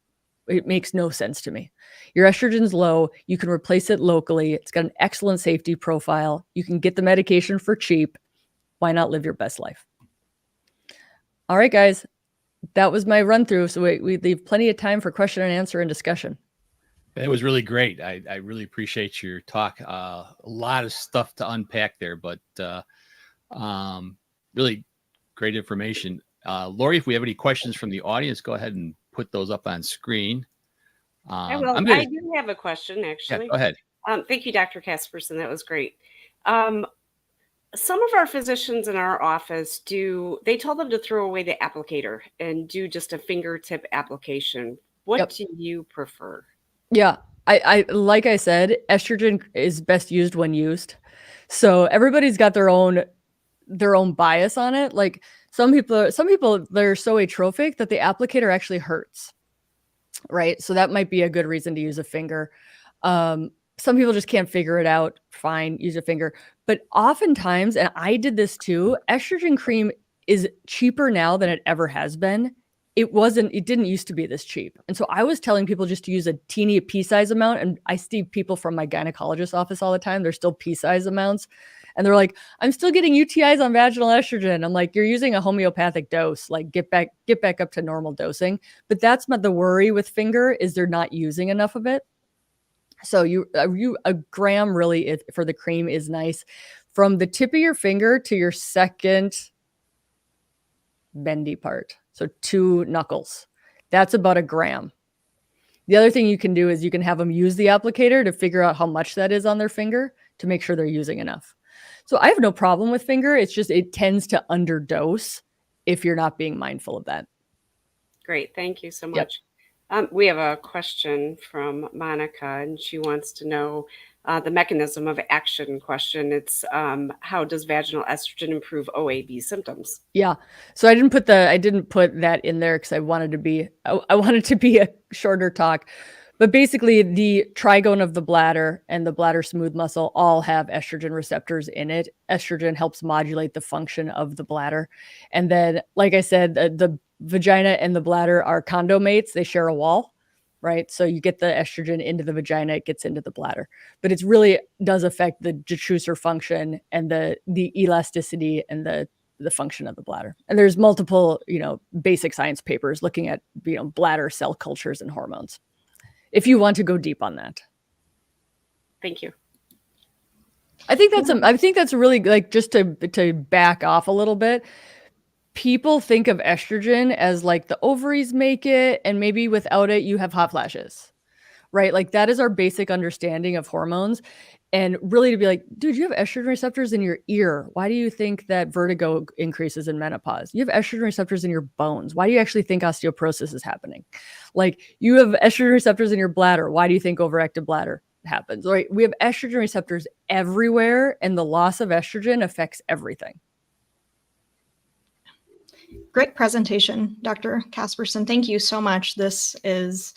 [SPEAKER 5] It makes no sense to me. Your estrogen's low. You can replace it locally. It's got an excellent safety profile. You can get the medication for cheap. Why not live your best life? All right, guys, that was my run through. So we leave plenty of time for question and answer and discussion.
[SPEAKER 1] It was really great. I really appreciate your talk. A lot of stuff to unpack there, but really great information. Lori, if we have any questions from the audience, go ahead and put those up on screen.
[SPEAKER 2] I will. I do have a question, actually.
[SPEAKER 1] Yeah, go ahead.
[SPEAKER 2] Thank you, Dr. Casperson. That was great. Some of our physicians in our office they told them to throw away the applicator and do just a fingertip application. What do you prefer? Yeah,
[SPEAKER 5] I like I said, estrogen is best used when used. So everybody's got their own bias on it. Like some people, they're so atrophic that the applicator actually hurts, right? So that might be a good reason to use a finger. Some people just can't figure it out. Fine, use a finger. But oftentimes, and I did this too, estrogen cream is cheaper now than it ever has been. it didn't used to be this cheap. And so I was telling people just to use a teeny pea-size amount. And I see people from my gynecologist office all the time. They're still pea-size amounts. And they're like, I'm still getting UTIs on vaginal estrogen. I'm like, you're using a homeopathic dose. Like get back up to normal dosing. But that's not the worry with finger, is they're not using enough of it. So a gram really for the cream is nice. From the tip of your finger to your second bendy part. So 2 knuckles. That's about a gram. The other thing you can do is you can have them use the applicator to figure out how much that is on their finger to make sure they're using enough. So I have no problem with finger. It's just it tends to underdose if you're not being mindful of that.
[SPEAKER 2] Great. Thank you so
[SPEAKER 5] Yep.
[SPEAKER 2] much. We have a question from Monica, and she wants to know the mechanism of action question. It's how does vaginal estrogen improve OAB symptoms?
[SPEAKER 5] Yeah. So I didn't put that in there because I wanted to be a shorter talk. But basically, the trigone of the bladder and the bladder smooth muscle all have estrogen receptors in it. Estrogen helps modulate the function of the bladder. And then, like I said, the vagina and the bladder are condomates. They share a wall, right? So you get the estrogen into the vagina, it gets into the bladder. But it really does affect the detrusor function and the elasticity and the function of the bladder. And there's multiple, basic science papers looking at, bladder cell cultures and hormones, if you want to go deep on that.
[SPEAKER 2] Thank you.
[SPEAKER 5] I think that's really, like, just to back off a little bit. People think of estrogen as like the ovaries make it, and maybe without it, you have hot flashes, right? Like that is our basic understanding of hormones. And really to be like, dude, you have estrogen receptors in your ear. Why do you think that vertigo increases in menopause? You have estrogen receptors in your bones. Why do you actually think osteoporosis is happening? Like you have estrogen receptors in your bladder. Why do you think overactive bladder happens? Right? We have estrogen receptors everywhere, and the loss of estrogen affects everything.
[SPEAKER 4] Great presentation, Dr. Casperson. Thank you so much. This is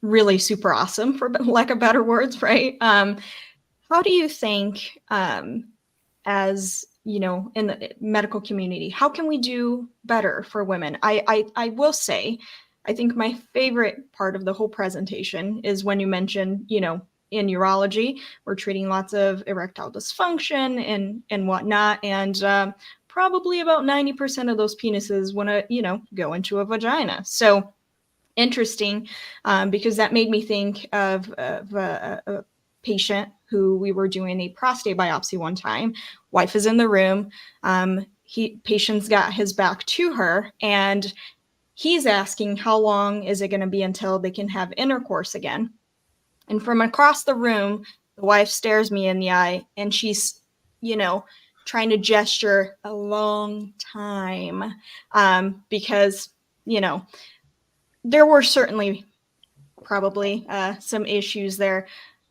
[SPEAKER 4] really super awesome, for lack of better words, right? How do you think, as in the medical community, how can we do better for women? I will say, I think my favorite part of the whole presentation is when you mentioned, in urology, we're treating lots of erectile dysfunction and whatnot, and probably about 90% of those penises want to, go into a vagina. So interesting, because that made me think of a patient who we were doing a prostate biopsy one time. Wife is in the room. Patient's got his back to her, and he's asking how long is it going to be until they can have intercourse again. And from across the room, the wife stares me in the eye, and she's, trying to gesture a long time, because, there were certainly probably some issues there.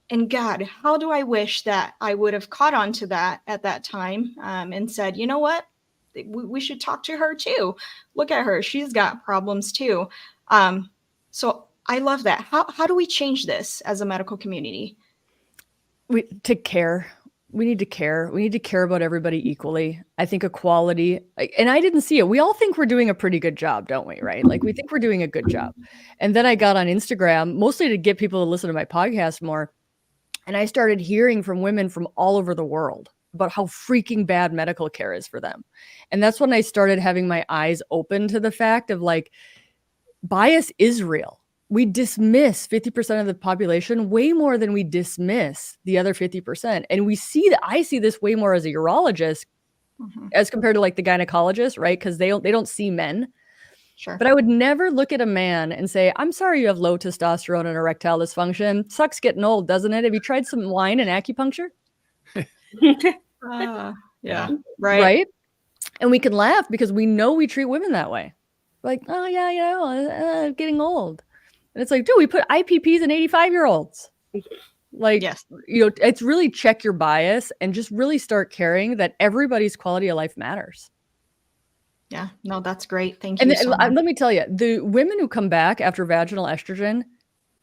[SPEAKER 4] And God, how do I wish that I would have caught on to that at that time, and said, you know what, we should talk to her too. Look at her. She's got problems too. So I love that. How do we change this as a medical community?
[SPEAKER 5] We need to care. We need to care about everybody equally. I think equality, and I didn't see it. We all think we're doing a pretty good job, don't we? Right? Like we think we're doing a good job. And then I got on Instagram, mostly to get people to listen to my podcast more. And I started hearing from women from all over the world about how freaking bad medical care is for them. And that's when I started having my eyes open to the fact of like, bias is real. We dismiss 50% of the population way more than we dismiss the other 50%. And I see this way more as a urologist as compared to like the gynecologist, right? Because they don't see men.
[SPEAKER 4] Sure.
[SPEAKER 5] But I would never look at a man and say, I'm sorry you have low testosterone and erectile dysfunction. Sucks getting old, doesn't it? Have you tried some wine and acupuncture?
[SPEAKER 4] Yeah.
[SPEAKER 5] Right. And we can laugh because we know we treat women that way. Like, oh yeah, getting old. And it's like, dude, we put IPPs in 85-year-olds. Like,
[SPEAKER 4] yes.
[SPEAKER 5] It's really check your bias and just really start caring that everybody's quality of life matters.
[SPEAKER 4] Yeah, no, that's great. Thank you.
[SPEAKER 5] And let me tell you, the women who come back after vaginal estrogen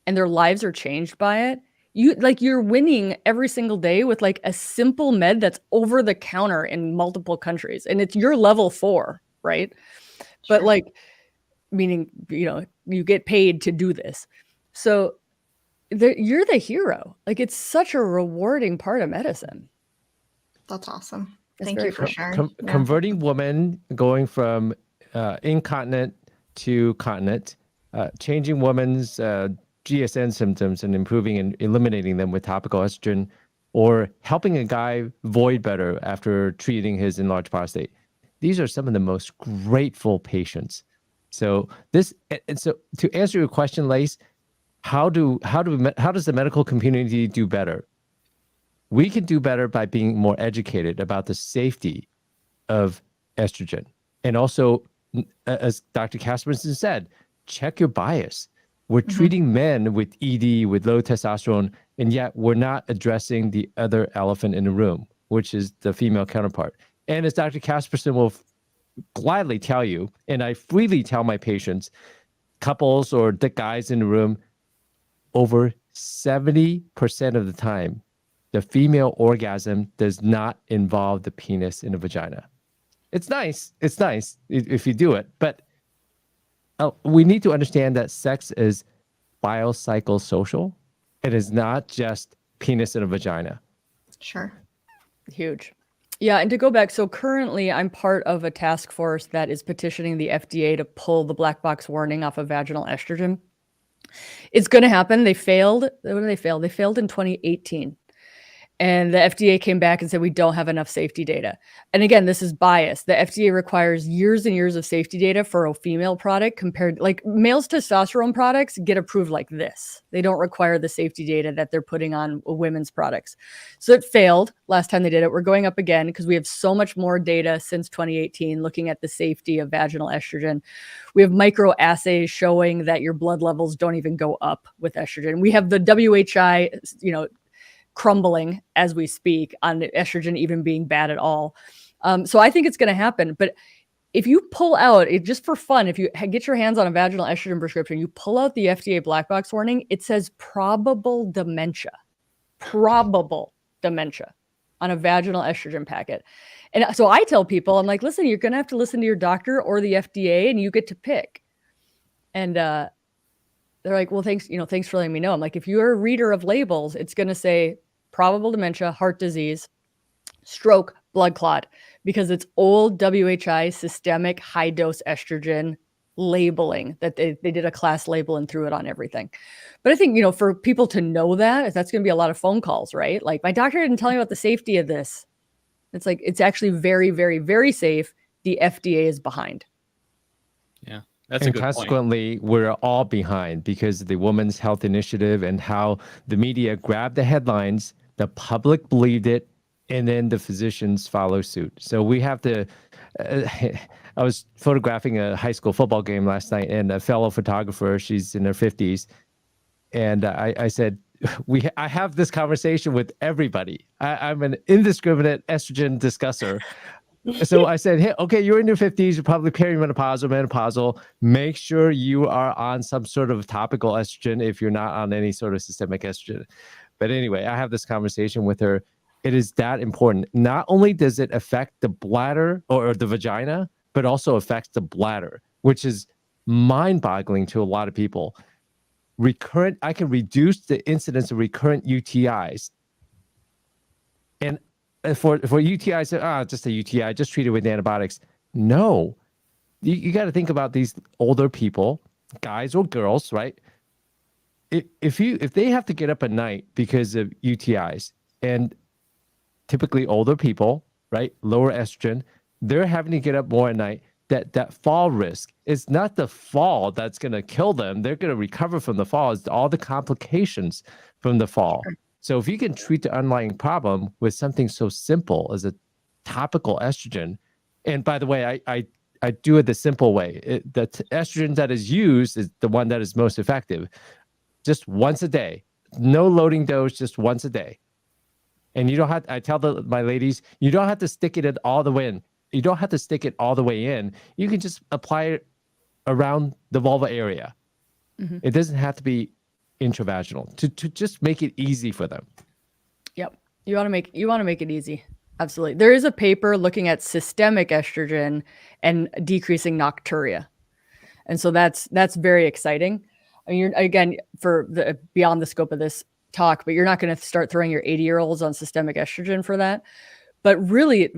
[SPEAKER 5] and their lives are changed by it, you're winning every single day with like a simple med that's over the counter in multiple countries. And it's your level 4, right? but
[SPEAKER 4] Sure.
[SPEAKER 5] like, meaning, you get paid to do this. So you're the hero. Like, it's such a rewarding part of medicine.
[SPEAKER 4] That's awesome.
[SPEAKER 5] It's
[SPEAKER 4] Thank
[SPEAKER 5] very
[SPEAKER 4] you for
[SPEAKER 5] cool.
[SPEAKER 4] sharing. Yeah.
[SPEAKER 3] Converting women going from incontinent to continent, changing women's GSN symptoms and improving and eliminating them with topical estrogen, or helping a guy void better after treating his enlarged prostate. These are some of the most grateful patients. So to answer your question, Lace, how does the medical community do better? We can do better by being more educated about the safety of estrogen. And also, as Dr. Casperson said, check your bias. We're treating men with ED, with low testosterone, and yet we're not addressing the other elephant in the room, which is the female counterpart. And as Dr. Casperson will gladly tell you, and I freely tell my patients, couples or the guys in the room, over 70% of the time, the female orgasm does not involve the penis in the vagina. It's nice if you do it, but we need to understand that sex is biopsychosocial. It is not just penis in a vagina.
[SPEAKER 4] Sure.
[SPEAKER 5] Huge. Yeah, and to go back, so currently I'm part of a task force that is petitioning the FDA to pull the black box warning off of vaginal estrogen. It's going to happen. They failed. When did they fail? They failed in 2018. And the FDA came back and said, we don't have enough safety data. And again, this is bias. The FDA requires years and years of safety data for a female product compared, like male's testosterone products get approved like this. They don't require the safety data that they're putting on women's products. So it failed last time they did it. We're going up again because we have so much more data since 2018 looking at the safety of vaginal estrogen. We have micro assays showing that your blood levels don't even go up with estrogen. We have the WHI, crumbling as we speak on estrogen even being bad at all. So I think it's going to happen. But if you pull out it just for fun, if you get your hands on a vaginal estrogen prescription, you pull out the FDA black box warning, it says probable dementia on a vaginal estrogen packet. And so I tell people, I'm like, listen, you're going to have to listen to your doctor or the FDA and you get to pick. And they're like, well, thanks for letting me know. I'm like, if you're a reader of labels, it's going to say probable dementia, heart disease, stroke, blood clot, because it's old WHI systemic high dose estrogen labeling that they did a class label and threw it on everything. But I think, for people to know that's going to be a lot of phone calls, right? Like, my doctor didn't tell me about the safety of this. It's like, it's actually very, very, very safe. The FDA is behind.
[SPEAKER 1] Yeah. That's a good
[SPEAKER 3] consequently,
[SPEAKER 1] point.
[SPEAKER 3] We're all behind because of the Women's Health Initiative and how the media grabbed the headlines, the public believed it, and then the physicians follow suit. So we have to. I was photographing a high school football game last night, and a fellow photographer, she's in her 50s, and I said, I have this conversation with everybody. I'm an indiscriminate estrogen discusser. So I said, hey, okay, you're in your 50s, you're probably perimenopausal, menopausal. Make sure you are on some sort of topical estrogen if you're not on any sort of systemic estrogen. But anyway, I have this conversation with her. It is that important. Not only does it affect the bladder or the vagina, but also affects the bladder, which is mind-boggling to a lot of people. I can reduce the incidence of recurrent UTIs. And for UTIs, just a UTI, just treat it with antibiotics. No, you got to think about these older people, guys or girls, right? If they have to get up at night because of UTIs, and typically older people, right, lower estrogen, they're having to get up more at night. That fall risk is not the fall that's going to kill them. They're going to recover from the fall. It's all the complications from the fall. Sure. So if you can treat the underlying problem with something so simple as a topical estrogen, and by the way, I do it the simple way. The estrogen that is used is the one that is most effective. Just once a day, no loading dose, just once a day. And you don't have, I tell my ladies, you don't have to stick it all the way in. You don't have to stick it all the way in. You can just apply it around the vulva area. Mm-hmm. It doesn't have to be intravaginal to just make it easy for them.
[SPEAKER 5] Yep. You want to make it easy. Absolutely. There is a paper looking at systemic estrogen and decreasing nocturia. And so that's very exciting. I mean, you're again for the beyond the scope of this talk, but you're not going to start throwing your 80-year-olds on systemic estrogen for that. But really,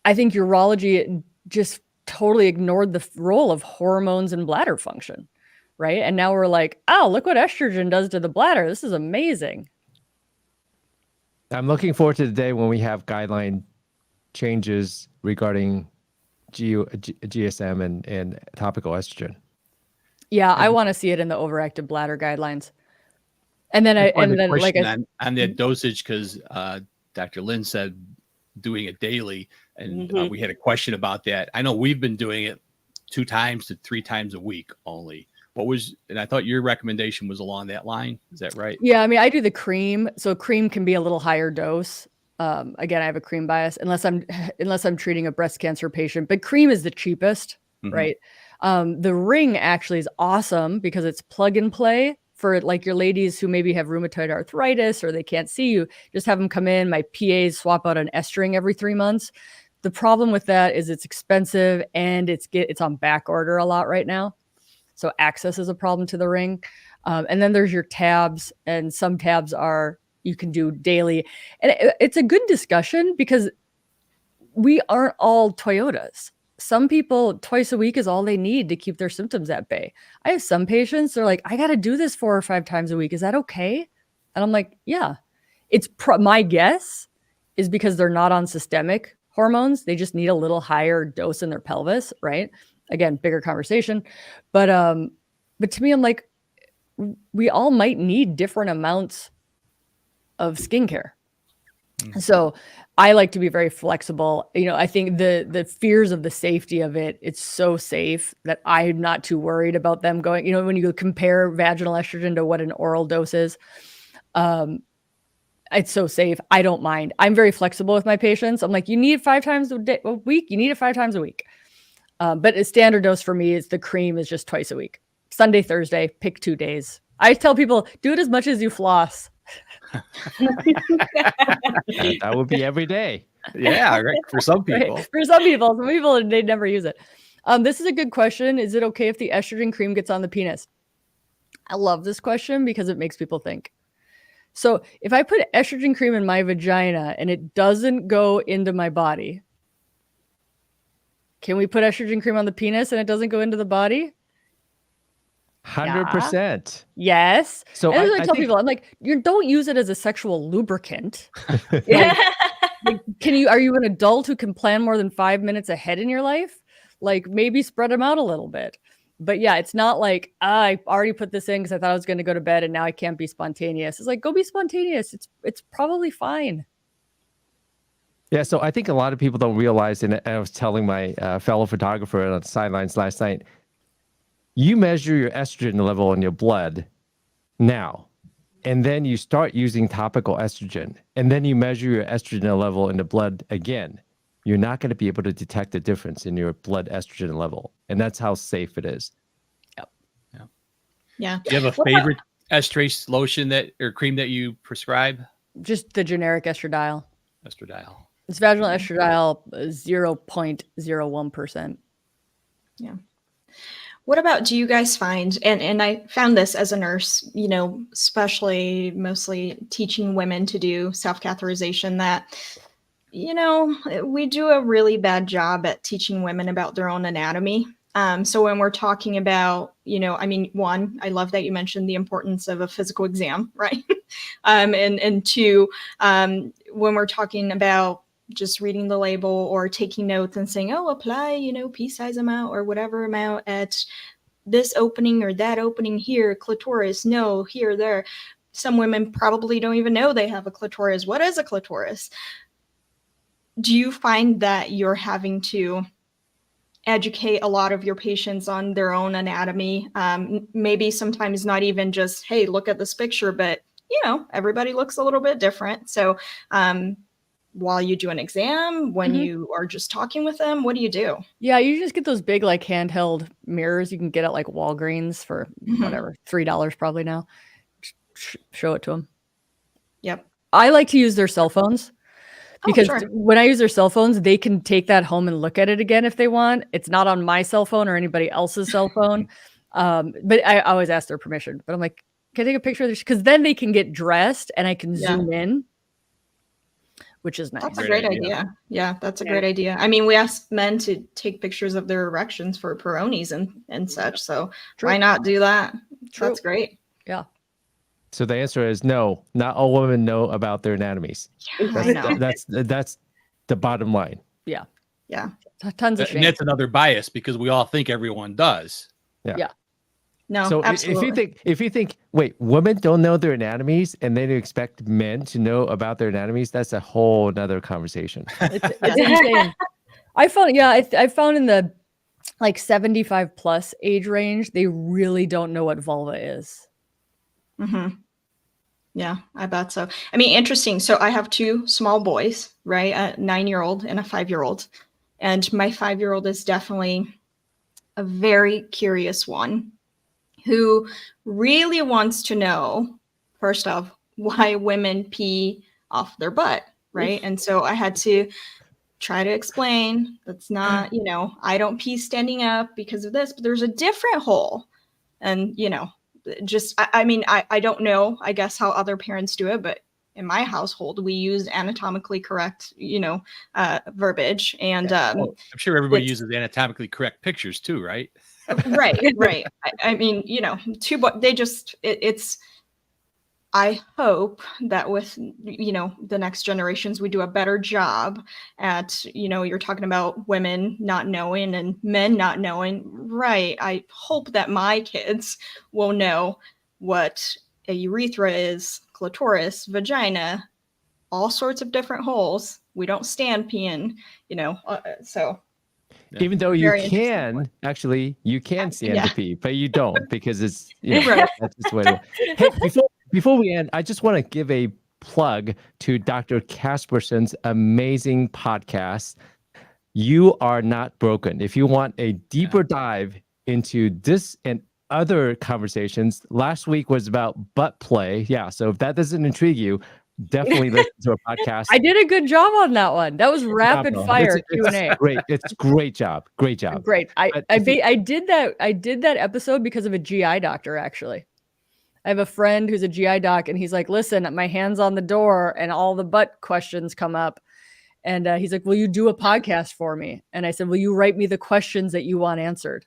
[SPEAKER 5] I think urology just totally ignored the role of hormones and bladder function, right? And now we're like, oh, look what estrogen does to the bladder. This is amazing.
[SPEAKER 3] I'm looking forward to the day when we have guideline changes regarding GSM and topical estrogen.
[SPEAKER 5] Yeah, I want to see it in the overactive bladder guidelines. And then
[SPEAKER 1] on that dosage, because Dr. Lynn said doing it daily, and we had a question about that. I know we've been doing it 2 times to 3 times a week only. And I thought your recommendation was along that line. Is that right?
[SPEAKER 5] Yeah, I mean, I do the cream. So cream can be a little higher dose. Again, I have a cream bias unless I'm treating a breast cancer patient, but cream is the cheapest, right? The ring actually is awesome because it's plug and play for like your ladies who maybe have rheumatoid arthritis or they can't see you. Just have them come in. My PAs swap out an S ring every 3 months. The problem with that is it's expensive and it's on back order a lot right now. So access is a problem to the ring. And then there's your tabs, and some tabs you can do daily. And it's a good discussion because we aren't all Toyotas. Some people, twice a week is all they need to keep their symptoms at bay. I have some patients, they're like, I got to do this 4 or 5 times a week. Is that okay? And I'm like, yeah. My guess is because they're not on systemic hormones. They just need a little higher dose in their pelvis, right? Again, bigger conversation. But to me, I'm like, we all might need different amounts of skincare. So I like to be very flexible. You know, I think the fears of the safety of it's so safe that I'm not too worried about them going, you know, when you compare vaginal estrogen to what an oral dose is, it's so safe. I don't mind. I'm very flexible with my patients. I'm like, you need 5 times a week. You need it 5 times a week. But a standard dose for me is the cream is just twice a week. Sunday, Thursday, pick 2 days. I tell people, do it as much as you floss.
[SPEAKER 3] That would be every day.
[SPEAKER 1] Yeah, right. For some people.
[SPEAKER 5] Right. For some people, they never use it. This is a good question. Is it okay if the estrogen cream gets on the penis? I love this question because it makes people think. So if I put estrogen cream in my vagina and it doesn't go into my body, can we put estrogen cream on the penis and it doesn't go into the body?
[SPEAKER 3] 100%.
[SPEAKER 5] Yes.
[SPEAKER 3] So
[SPEAKER 5] I tell people, I'm like, you don't use it as a sexual lubricant. Are you an adult who can plan more than 5 minutes ahead in your life? Like maybe spread them out a little bit. But yeah, it's not like I already put this in because I thought I was going to go to bed and now I can't be spontaneous. It's like, go be spontaneous. It's probably fine.
[SPEAKER 3] Yeah, so I think a lot of people don't realize, and I was telling my fellow photographer on the sidelines last night, you measure your estrogen level in your blood now, and then you start using topical estrogen, and then you measure your estrogen level in the blood again. You're not going to be able to detect the difference in your blood estrogen level, and that's how safe it is.
[SPEAKER 4] Yeah.
[SPEAKER 1] Do you have a favorite estrase lotion or cream that you prescribe?
[SPEAKER 5] Just the generic estradiol.
[SPEAKER 1] Estradiol.
[SPEAKER 5] It's vaginal estradiol, 0.01%.
[SPEAKER 4] Yeah. What about, do you guys find, and I found this as a nurse, you know, especially mostly teaching women to do self-catheterization, that, you know, we do a really bad job at teaching women about their own anatomy. So when we're talking about, you know, I mean, 1, I love that you mentioned the importance of a physical exam, right? And 2, when we're talking about just reading the label or taking notes and saying, oh, apply, you know, pea-size amount or whatever amount at this opening or that opening here, clitoris, no, here, there. Some women probably don't even know they have a clitoris. What is a clitoris? Do you find that you're having to educate a lot of your patients on their own anatomy? Maybe sometimes not even just, hey, look at this picture, but, you know, everybody looks a little bit different. So, while you do an exam, when you are just talking with them, what do you do?
[SPEAKER 5] Yeah, you just get those big like handheld mirrors you can get at like Walgreens for whatever, $3 probably now. Show it to them.
[SPEAKER 4] Yep.
[SPEAKER 5] I like to use their cell phones because
[SPEAKER 4] sure.
[SPEAKER 5] when I use their cell phones, they can take that home and look at it again if they want. It's not on my cell phone or anybody else's cell phone. But I always ask their permission. But I'm like, can I take a picture of this? Because then they can get dressed and I can
[SPEAKER 4] Yeah.
[SPEAKER 5] zoom in, which is nice.
[SPEAKER 4] That's a
[SPEAKER 1] Great
[SPEAKER 4] great
[SPEAKER 1] idea.
[SPEAKER 4] idea. Yeah, that's a
[SPEAKER 2] Yeah.
[SPEAKER 4] great idea. I mean, we ask men to take pictures of their erections for Peronis and such. So
[SPEAKER 5] True.
[SPEAKER 4] why not do that?
[SPEAKER 5] True.
[SPEAKER 4] That's great.
[SPEAKER 5] Yeah.
[SPEAKER 3] So the answer is no. Not all women know about their anatomies.
[SPEAKER 4] I know.
[SPEAKER 3] That's the bottom line.
[SPEAKER 5] Yeah.
[SPEAKER 4] Yeah.
[SPEAKER 5] Tons of shame.
[SPEAKER 1] And that's another bias because we all think everyone does.
[SPEAKER 4] No,
[SPEAKER 3] So
[SPEAKER 4] absolutely.
[SPEAKER 3] if you think, wait, women don't know their anatomies, and then you expect men to know about their anatomies, that's a whole nother conversation.
[SPEAKER 5] It's insane. I found in the like 75 plus age range, they really don't know what vulva is.
[SPEAKER 4] Mm-hmm. Yeah, I bet so. I mean, interesting. So I have two small boys, right? A 9-year-old and a 5-year-old. And my 5-year-old is definitely a very curious one who really wants to know, first off, why women pee off their butt, right? And so I had to try to explain that's not, I don't pee standing up because of this, but there's a different hole. And, just, I mean, I don't know, I guess, how other parents do it, but in my household, we use anatomically correct, verbiage. And
[SPEAKER 1] I'm sure everybody
[SPEAKER 4] it's-
[SPEAKER 1] uses anatomically correct pictures too, right?
[SPEAKER 4] right. I mean, it's, I hope that with, the next generations, we do a better job at, you're talking about women not knowing and men not knowing. Right. I hope that my kids will know what a urethra is, clitoris, vagina, all sorts of different holes. We don't stand peeing, so.
[SPEAKER 3] Even though you
[SPEAKER 4] Very interesting
[SPEAKER 3] can stand
[SPEAKER 4] Yeah.
[SPEAKER 3] to pee, but you don't because it's
[SPEAKER 4] Right.
[SPEAKER 3] that's just what it is. Hey, before we end, I just want to give a plug to Dr. Casperson's amazing podcast, You Are Not Broken. If you want a deeper dive into this and other conversations, last week was about butt play. Yeah, so if that doesn't intrigue you, definitely listen to a podcast.
[SPEAKER 5] I did a good job on that one. That was rapid
[SPEAKER 3] Phenomenal.
[SPEAKER 5] fire
[SPEAKER 3] It's
[SPEAKER 5] Q&A.
[SPEAKER 3] great. It's great job. Great job.
[SPEAKER 5] Great. I
[SPEAKER 3] If you-
[SPEAKER 5] did that episode because of a GI doctor, actually. I have a friend who's a GI doc, and he's like, listen, my hand's on the door and all the butt questions come up. And he's like, will you do a podcast for me? And I said, will you write me the questions that you want answered?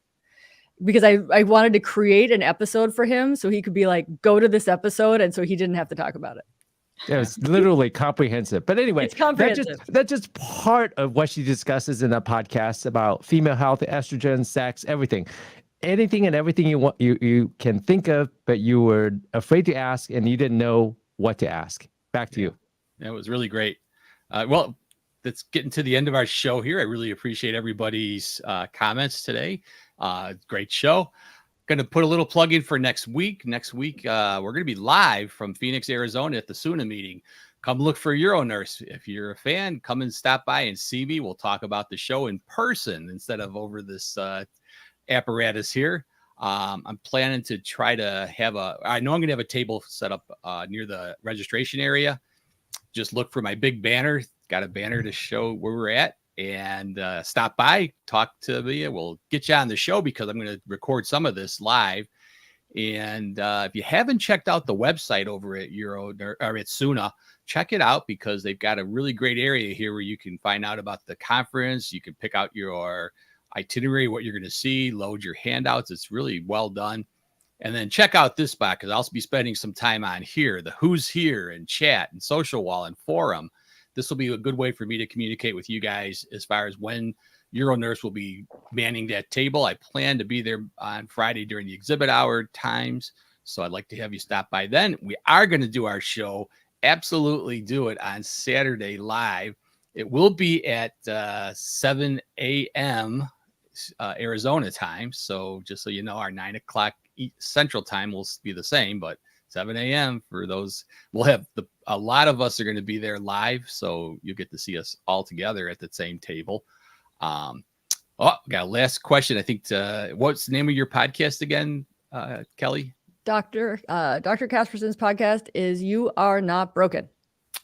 [SPEAKER 5] Because I wanted to create an episode for him so he could be like, go to this episode. And so he didn't have to talk about it.
[SPEAKER 3] Yeah, it's literally comprehensive. But anyway,
[SPEAKER 5] It's comprehensive.
[SPEAKER 3] That's just part of what she discusses in that podcast about female health, estrogen, sex, everything. Anything and everything you can think of, but you were afraid to ask and you didn't know what to ask. Back to you.
[SPEAKER 1] That was really great. Well, that's getting to the end of our show here. I really appreciate everybody's comments today. Great show. Going to put a little plug in for next week. Next week, we're going to be live from Phoenix, Arizona at the SUNA meeting. Come look for UroNurse. If you're a fan, come and stop by and see me. We'll talk about the show in person instead of over this apparatus here. I'm planning to try to have I know I'm going to have a table set up near the registration area. Just look for my big banner. Got a banner to show where we're at. And stop by, talk to me. We'll get you on the show because I'm going to record some of this live. And if you haven't checked out the website over at at SUNA, check it out because they've got a really great area here where you can find out about the conference. You can pick out your itinerary, what you're going to see, load your handouts. It's really well done. And then check out this spot because I'll be spending some time on here, the who's here and chat and social wall and forum. This will be a good way for me to communicate with you guys as far as when UroNurse will be manning that table. I plan to be there on Friday during the exhibit hour times. So I'd like to have you stop by then. We are going to do our show. Absolutely do it on Saturday live. It will be at 7 a.m. Arizona time. So just so you know, our 9 o'clock Central time will be the same, but 7 a.m. for those. We'll have a lot of us are going to be there live, so you'll get to see us all together at the same table. Got a last question. I think what's the name of your podcast again, Kelly?
[SPEAKER 5] Dr. Casperson's podcast is You Are Not Broken.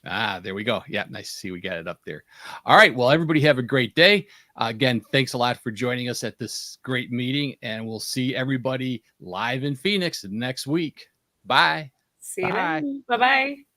[SPEAKER 1] There we go. Yeah, nice to see we got it up there. All right. Well, everybody have a great day. Again, thanks a lot for joining us at this great meeting, and we'll see everybody live in Phoenix next week. Bye.
[SPEAKER 2] See you
[SPEAKER 3] Bye.
[SPEAKER 2] then. Bye-bye.